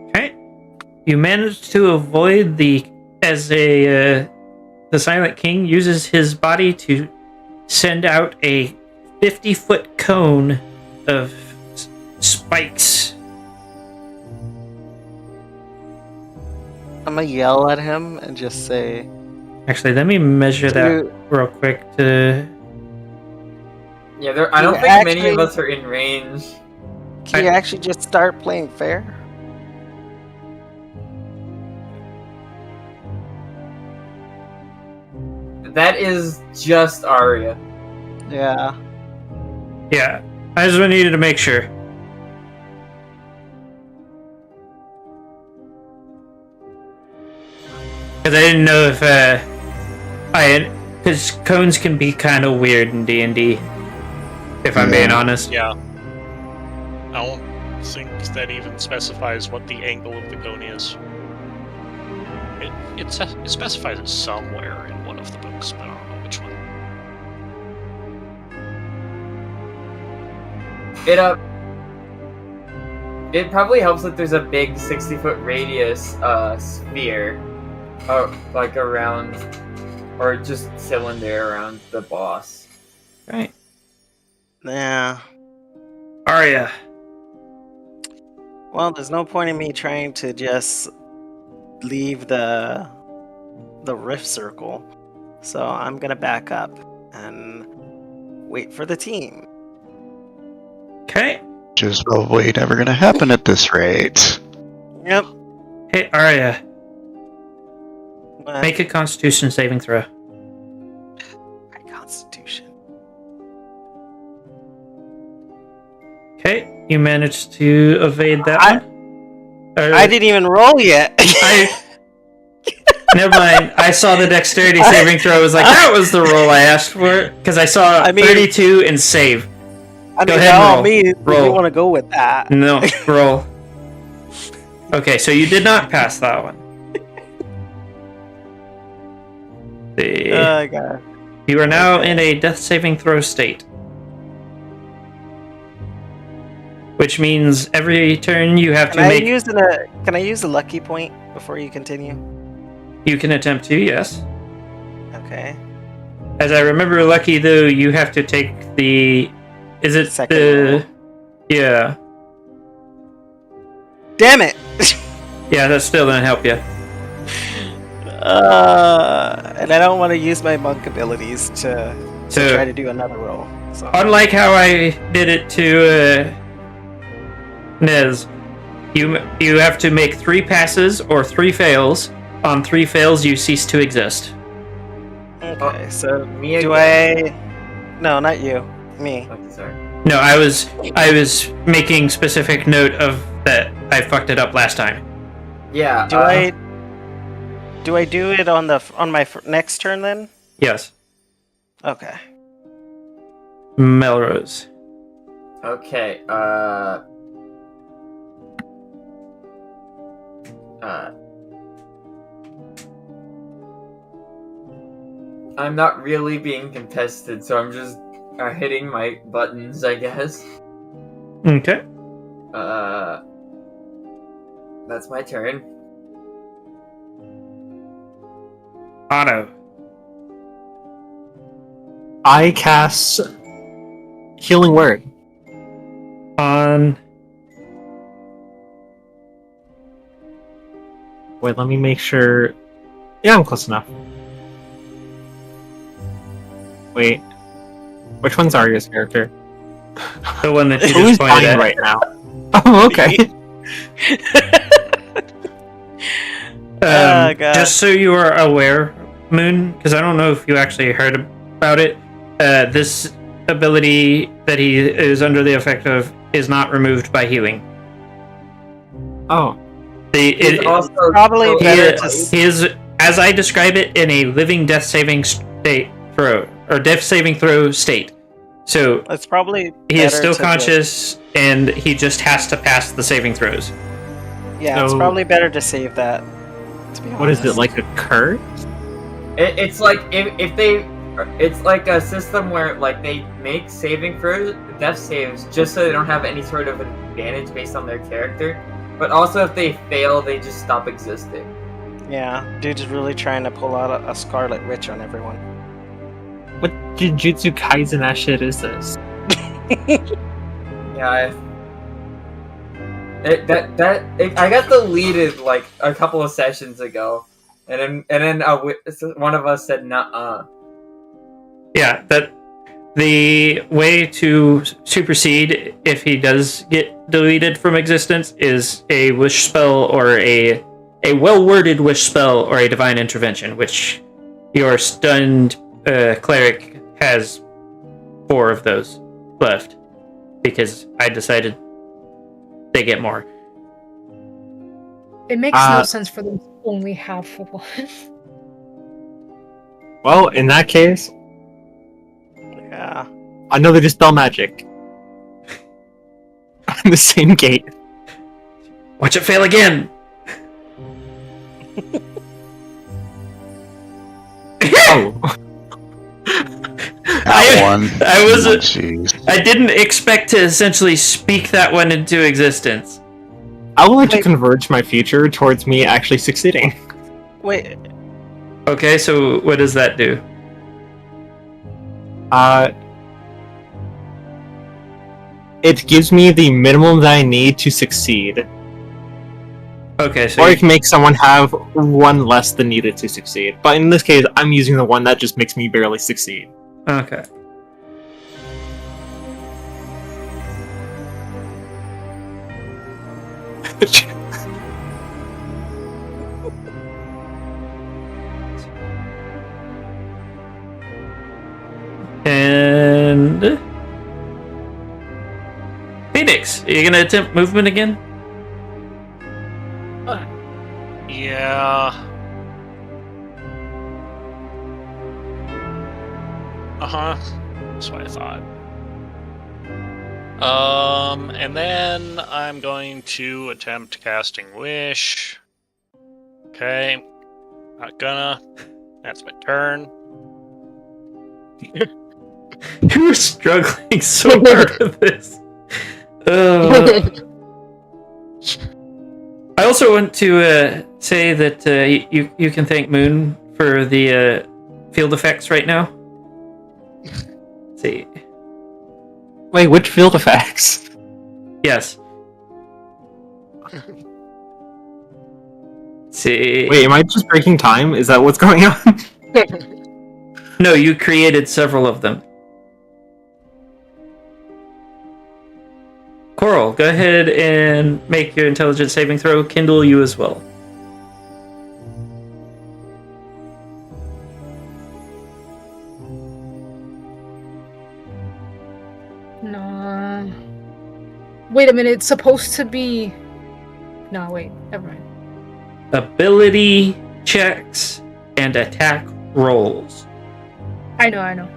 Okay. You manage to avoid the Silent King uses his body to send out a 50-foot cone of spikes. I'm gonna yell at him and just say, Actually, let me measure that "Dude, real quick to. Yeah, I don't You think many of actually- us are in range. can you actually just start playing fair?" That is just Arya. Yeah. Yeah, I just needed to make sure. Because I didn't know if because cones can be kind of weird in D&D. If I'm being honest. Yeah. I don't think that even specifies what the angle of the cone is. It specifies it somewhere in one of the books, but I don't know which one. It probably helps that there's a big 60-foot radius sphere, like around, or just cylinder around the boss. Right. Yeah. Arya. Well, there's no point in me trying to just leave the rift circle. So I'm gonna back up and wait for the team. Okay. Which is probably never going to happen at this rate. Yep. Hey, Arya. Make a Constitution saving throw. My Constitution. Okay, you managed to evade that one. I didn't even roll yet. Never mind. I saw the dexterity saving throw. I was like, that was the roll I asked for. Because I saw 32 and save. I Go mean, ahead and no, roll. me. Roll. You want to go with that? No, roll. Okay, so you did not pass that one. God. You are now in a death saving throw state. Which means every turn you have to make... Can I use a lucky point before you continue? You can attempt to, yes. Okay. As I remember lucky, though, you have to take the... Is it Second the... roll. Yeah. Damn it! Yeah, that still didn't help you. And I don't want to use my monk abilities to try to do another roll. So. Unlike how I did it to Nez, you have to make 3 passes or 3 fails. On 3 fails, you cease to exist. Okay, so Me do again. I? No, not you. Me. Okay, sorry. No, I was making specific note of that. I fucked it up last time. Yeah. Do I do it on my next turn then? Yes, Okay. Melrose. Okay. I'm not really being contested, so I'm just hitting my buttons, I guess. Okay. That's my turn. Otto. I cast Healing Word. On... Wait, let me make sure. Yeah, I'm close enough. Wait. Which one's Arya's character? The one that you Who's just pointed dying at. right now? Oh, okay. God. Just so you are aware, Moon, because I don't know if you actually heard about it, this ability that he is under the effect of is not removed by healing. Oh. It's also probably better to He is, as I describe it, in a living death saving state throw, or death saving throw state. So It's probably he is better still to conscious, and he just has to pass the saving throws. Yeah, it's So- probably better to save that. To be What is it, honest. like a curse? It's like if they, it's like a system where like they make saving throws, death saves, just so they don't have any sort of advantage based on their character. But also, if they fail, they just stop existing. Yeah, dude's really trying to pull out a Scarlet Witch on everyone. What Jujutsu Kaisen that shit is this? Yeah. I got deleted like a couple of sessions ago, and then one of us said nuh-uh. Yeah, that the way to supersede if he does get deleted from existence is a wish spell or a well-worded wish spell or a divine intervention, which your stunned cleric has 4 of those left because I decided they get more. It makes no sense for them to only have 1. Well, in that case, Yeah. I know they dispel magic. On the same gate. Watch it fail again! Oh. One. I was. Oh, jeez. I didn't expect to essentially speak that one into existence. I would like to converge my future towards me actually succeeding. Wait. Okay, so what does that do? It gives me the minimum that I need to succeed. Okay, so Or it can make someone have 1 less than needed to succeed. But in this case, I'm using the one that just makes me barely succeed. okay. And Phoenix, are you gonna attempt movement again? Yeah. That's what I thought. And then I'm going to attempt casting Wish. Okay. Not gonna. That's my turn. You were struggling so hard with this. I also want to say that you can thank Moon for the field effects right now. Let's see. Wait, which field effects? Yes. Let's see. Wait, am I just breaking time? Is that what's going on? No, you created several of them. Coral, go ahead and make your intelligence saving throw. Kindle, you as well. No. Wait a minute, it's supposed to be... No, wait, never mind. Ability checks and attack rolls. I know.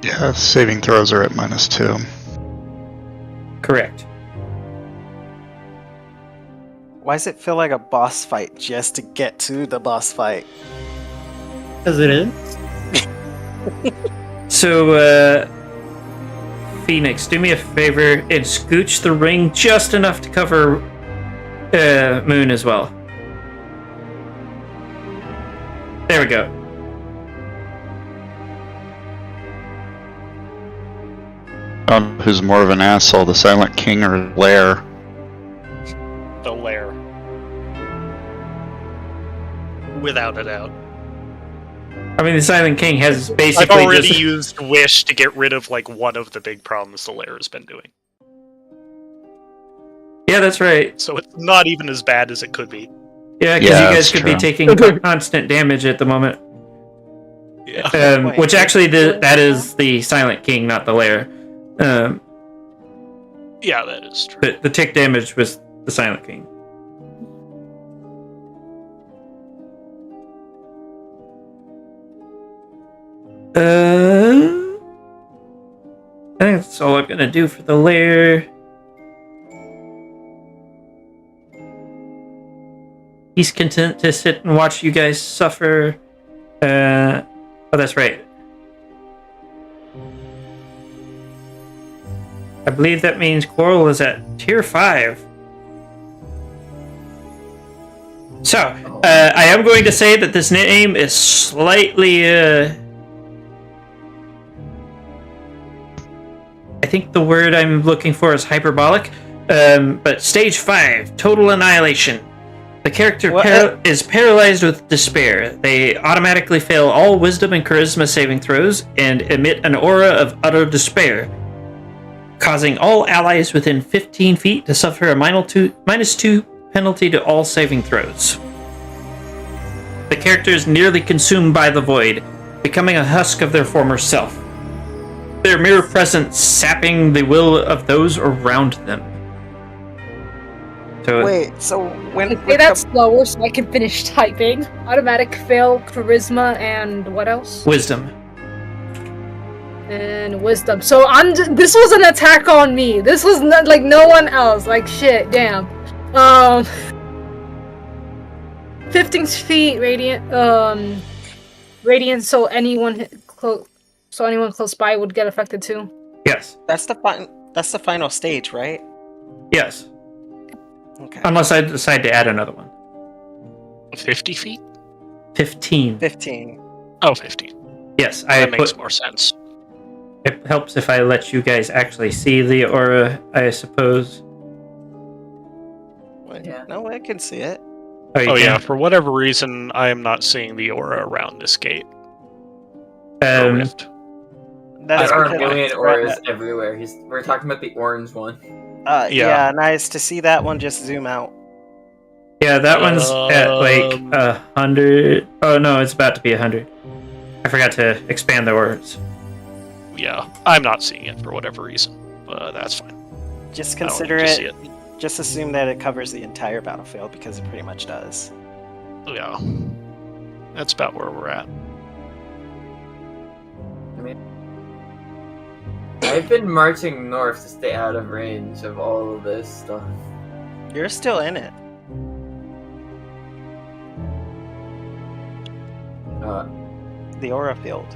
Yeah, saving throws are at -2. Correct. Why does it feel like a boss fight just to get to the boss fight? Because it is. So, Phoenix, do me a favor and scooch the ring just enough to cover Moon as well. There we go. Who's more of an asshole, the Silent King or Lair? The lair. Without a doubt. I mean, the Silent King has I've basically already just... used Wish to get rid of, like, one of the big problems the lair has been doing. Yeah, that's right. So it's not even as bad as it could be. Yeah, because Yeah, you guys that's could be true. taking constant damage at the moment. Yeah. Wait. Which actually, that is the Silent King, not the Lair. Yeah, that is true. But the tick damage was the Silent King. I think that's all I'm gonna do for the Lair. He's content to sit and watch you guys suffer. Oh, that's right. I believe that means Coral is at tier 5. So, I am going to say that this name is slightly, I think the word I'm looking for is hyperbolic. But stage 5, total annihilation. The character is paralyzed with despair. They automatically fail all wisdom and charisma saving throws and emit an aura of utter despair, causing all allies within 15 feet to suffer a -2 penalty to all saving throws. The character is nearly consumed by the void, becoming a husk of their former self, their mere presence sapping the will of those around them. So, Wait, so when Say that slower so I can finish typing. Automatic fail, charisma, and what else? wisdom. And wisdom. So this was an attack on me. This was not like no one else. Like shit, damn. 15 feet radiant. Radiant. So anyone close by would get affected too. Yes. That's the final stage, right? Yes. Okay. Unless I decide to add another one. 50 feet? 15. 15. Oh, 15. Yes, That makes more sense. It helps if I let you guys actually see the aura, I suppose. Wait, Yeah. no, I can see it. You Oh, can? yeah, for whatever reason, I am not seeing the aura around this gate. Or Um, rift. That's There are a because million it's auras red. everywhere. We're talking about the orange one. Yeah. Yeah, nice to see that one. Just zoom out. yeah, that one's at like Um, 100. Oh no, it's about to be 100. I forgot to expand the words. Yeah, I'm not seeing it for whatever reason, but that's fine. Just I don't consider need to it. see it. Just assume that it covers the entire battlefield because it pretty much does. Yeah, that's about where we're at. I've been marching north to stay out of range of all of this stuff. You're still in it. The aura field.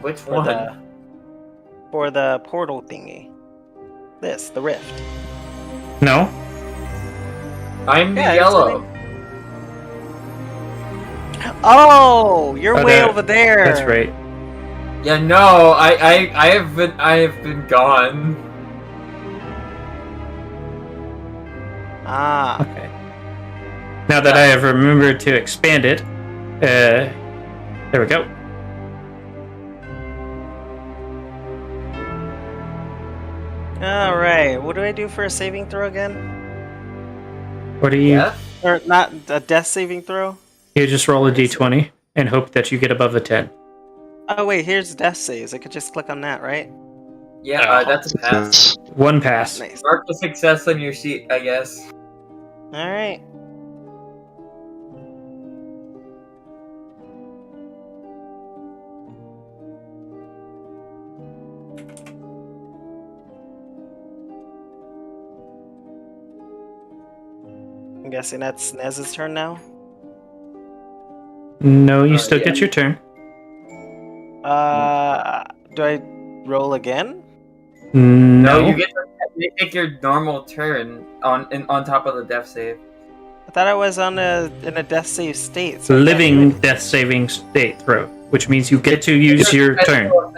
Which For one? the portal thingy. The rift. No? I'm the Yeah, yellow. Oh, you're Oh, way that- over there. That's right. Yeah, no, I have been gone. Ah, Okay. Now that I have remembered to expand it, there we go. all right. What do I do for a saving throw again? What do you? Yeah. Or not a death saving throw? You just roll a d20 and hope that you get above a 10. Oh wait, here's death saves. I could just click on that, right? Yeah, Oh. that's a pass. One pass. Nice. Mark the success on your sheet, I guess. All right. I'm guessing that's Nez's turn now. No, you still yeah. get your turn. Do I roll again? No, No, you take your normal turn on top of the death save. I thought I was in a death save state. So I can't do living anything. death saving state throw, which means you get to use your turn. Oh,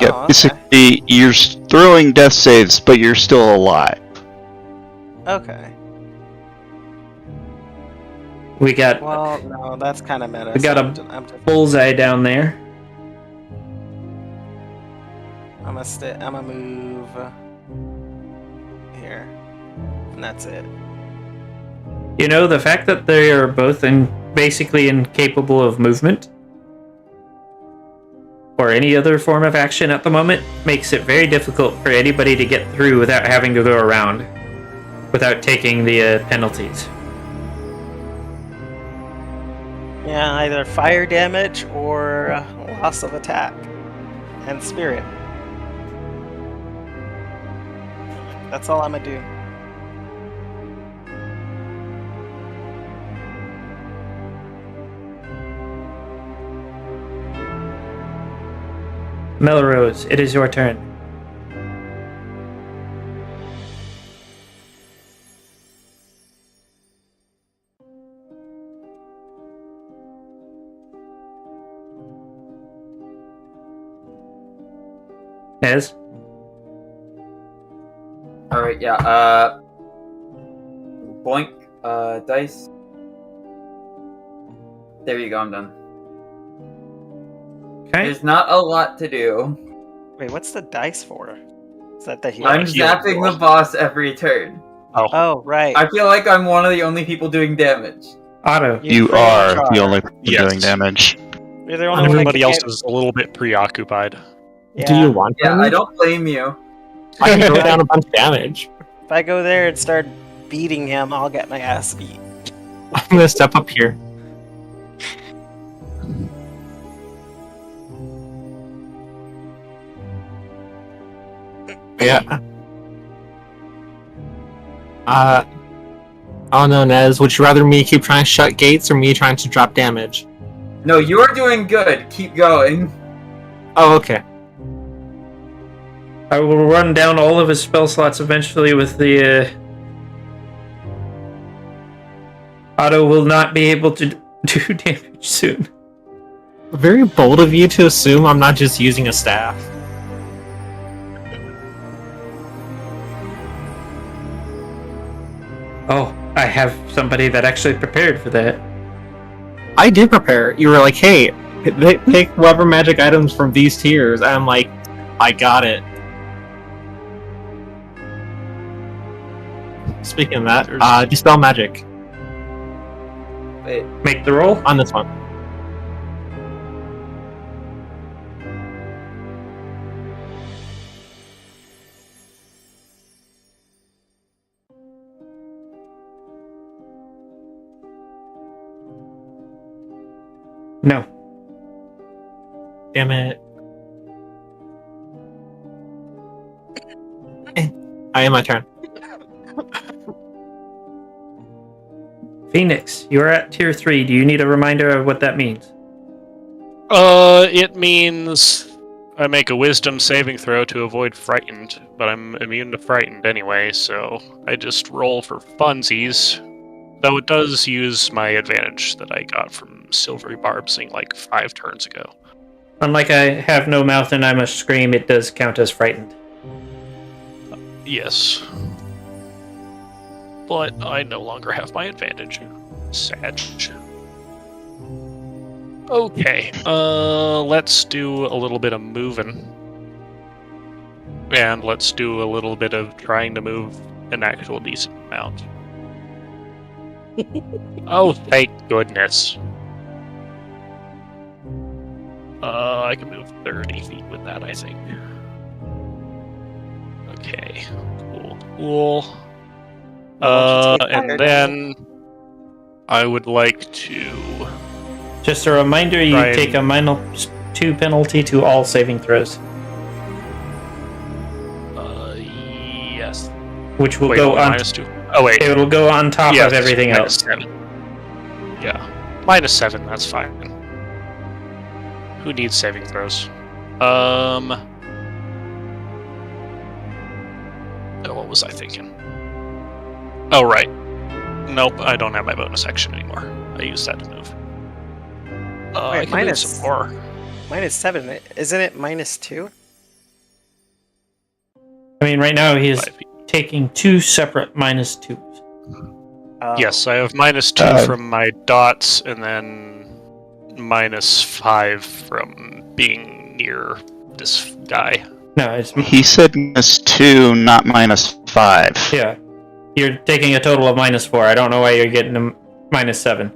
Yeah, okay. basically, you're throwing death saves, but you're still alive. Okay. We got Well, no, that's kind of meta. We got so a I'm just bullseye down there. I'm gonna move here, and that's it. You know, the fact that they are both basically incapable of movement or any other form of action at the moment makes it very difficult for anybody to get through without having to go around, without taking the penalties. Yeah, either fire damage or loss of attack and spirit. That's all I'm gonna do. Melrose, it is your turn. Nez? Alright, yeah, Boink, dice. There you go, I'm done. Okay. There's not a lot to do. Wait, what's the dice for? Is that the I'm heal? I'm healing zapping roll. the boss every turn. Oh, right. I feel like I'm one of the only people doing damage. Otto. You pretty are much the only person Yes. doing damage. You're the only one that Everybody can else get- is a little bit preoccupied. Yeah. Do you want Yeah, I damage? don't blame you. I can throw down a bunch of damage. If I go there and start beating him, I'll get my ass beat. I'm gonna step up here. Yeah. Oh no, Nez. Would you rather me keep trying to shut gates or me trying to drop damage? No, you're doing good. Keep going. Oh, okay. I will run down all of his spell slots eventually with the. Otto will not be able to do damage soon. Very bold of you to assume I'm not just using a staff. Oh, I have somebody that actually prepared for that. I did prepare. You were like, hey, pick whatever magic items from these tiers. And I'm like, I got it. Speaking of that, dispel magic Wait, Make the roll. on this one. No. Damn it. I am my turn. Phoenix, you're at tier 3. Do you need a reminder of what that means? It means I make a wisdom saving throw to avoid frightened, but I'm immune to frightened anyway, so I just roll for funsies. Though it does use my advantage that I got from Silvery Barbsing like 5 turns ago. Unlike I have no mouth and I must scream, it does count as frightened. Yes. But I no longer have my advantage. Sad. Okay, let's do a little bit of moving. And let's do a little bit of trying to move an actual decent amount. Oh, thank goodness. I can move 30 feet with that, I think. Okay, cool. And then I would like to. Just a reminder, you Ryan. take a -2 penalty to all saving throws, Yes. which will Wait, go on. -2. Oh wait. It will go on top Yes, of everything else. -7. Yeah, -7. That's fine. Who needs saving throws? What was I thinking? Oh right. Nope, I don't have my bonus action anymore. I used that to move. I Wait, can move minus- some more. -7. Isn't it -2? I mean, right now he is 5 feet. taking 2 separate -2s. Oh. Yes, I have -2 from my dots, and then -5 from being near this guy. No, it's He said -2, not -5. yeah. You're taking a total of -4. I don't know why you're getting a -7.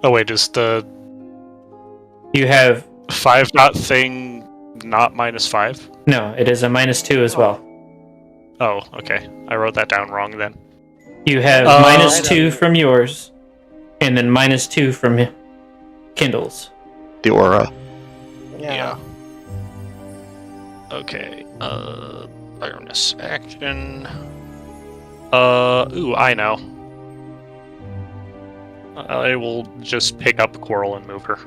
Oh wait, is the You have 5 dot thing not -5? no. It is a -2 as well. Oh, okay. I wrote that down wrong then. You have -2 from yours, and then -2 from Kindle's. The aura. Yeah. Okay. Bonus action. Ooh, I know. I will just pick up Coral and move her.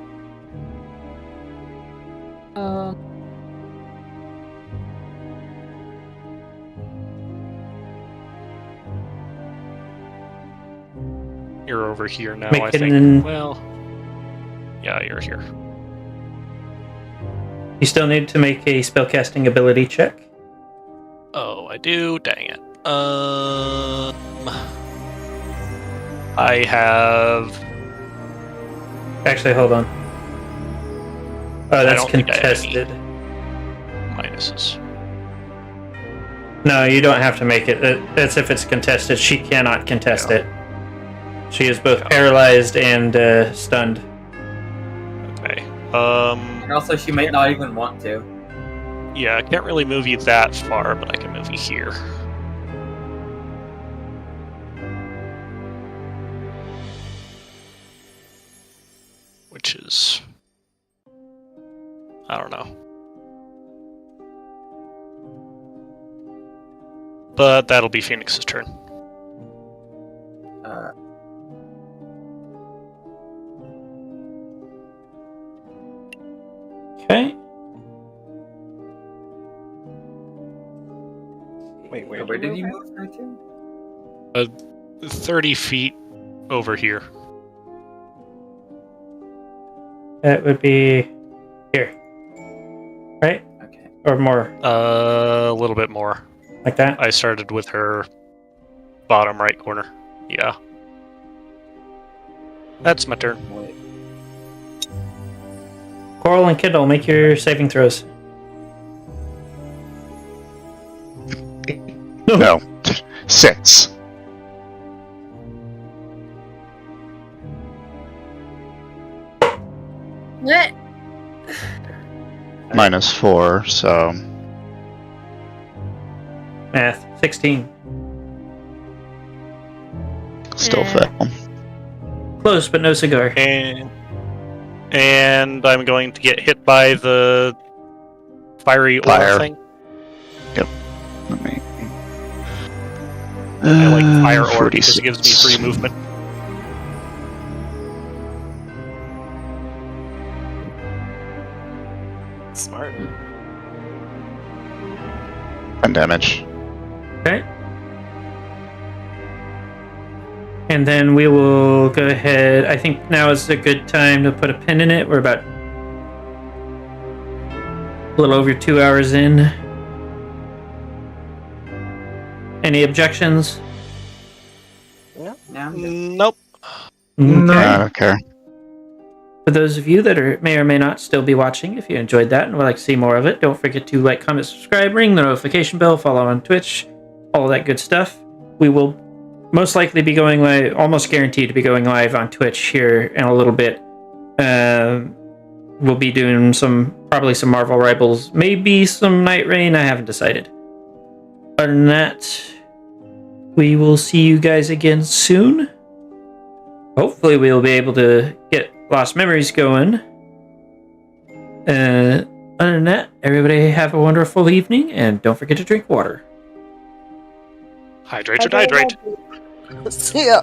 You're over here now, I Making- think. Well, yeah, you're here. You still need to make a spellcasting ability check. Oh, I do. Dang it. I have. Actually, hold on. Oh, that's don't think I have any. contested. Minuses. No, you don't have to make it. That's if it's contested. She cannot contest it. She is both paralyzed and stunned. Okay. And also, she might not even want to. Yeah, I can't really move you that far, but I can move you here. Which is... I don't know. But that'll be Phoenix's turn. Okay. Wait, Where did you move her to? 30 feet over here. That would be here. Right? Okay. Or more. A little bit more. Like that? I started with her bottom right corner. Yeah. That's my turn. Wait. Coral and Kindle, make your saving throws. No. 6. What? -4, so Math. 16. still Yeah. fail. Close, but no cigar. And I'm going to get hit by the fiery Fire. aura thing. Let me. I like fire aura because it gives me 46. free movement. Smart. 10 damage. Okay. And then we will go ahead. I think now is a good time to put a pin in it. We're about a little over 2 hours in. Any objections? Now I'm good. Nope. Okay. I don't care. For those of you that may or may not still be watching, if you enjoyed that and would like to see more of it, don't forget to like, comment, subscribe, ring the notification bell, follow on Twitch, all that good stuff. We will most likely be going live, almost guaranteed to be going live on Twitch here in a little bit. We'll be doing probably some Marvel Rivals, maybe some Night Rain, I haven't decided. Other than that, we will see you guys again soon. Hopefully we'll be able to get Lost Memories going. Other than that, everybody have a wonderful evening, and don't forget to drink water. Hydrate or dihydrate. See ya.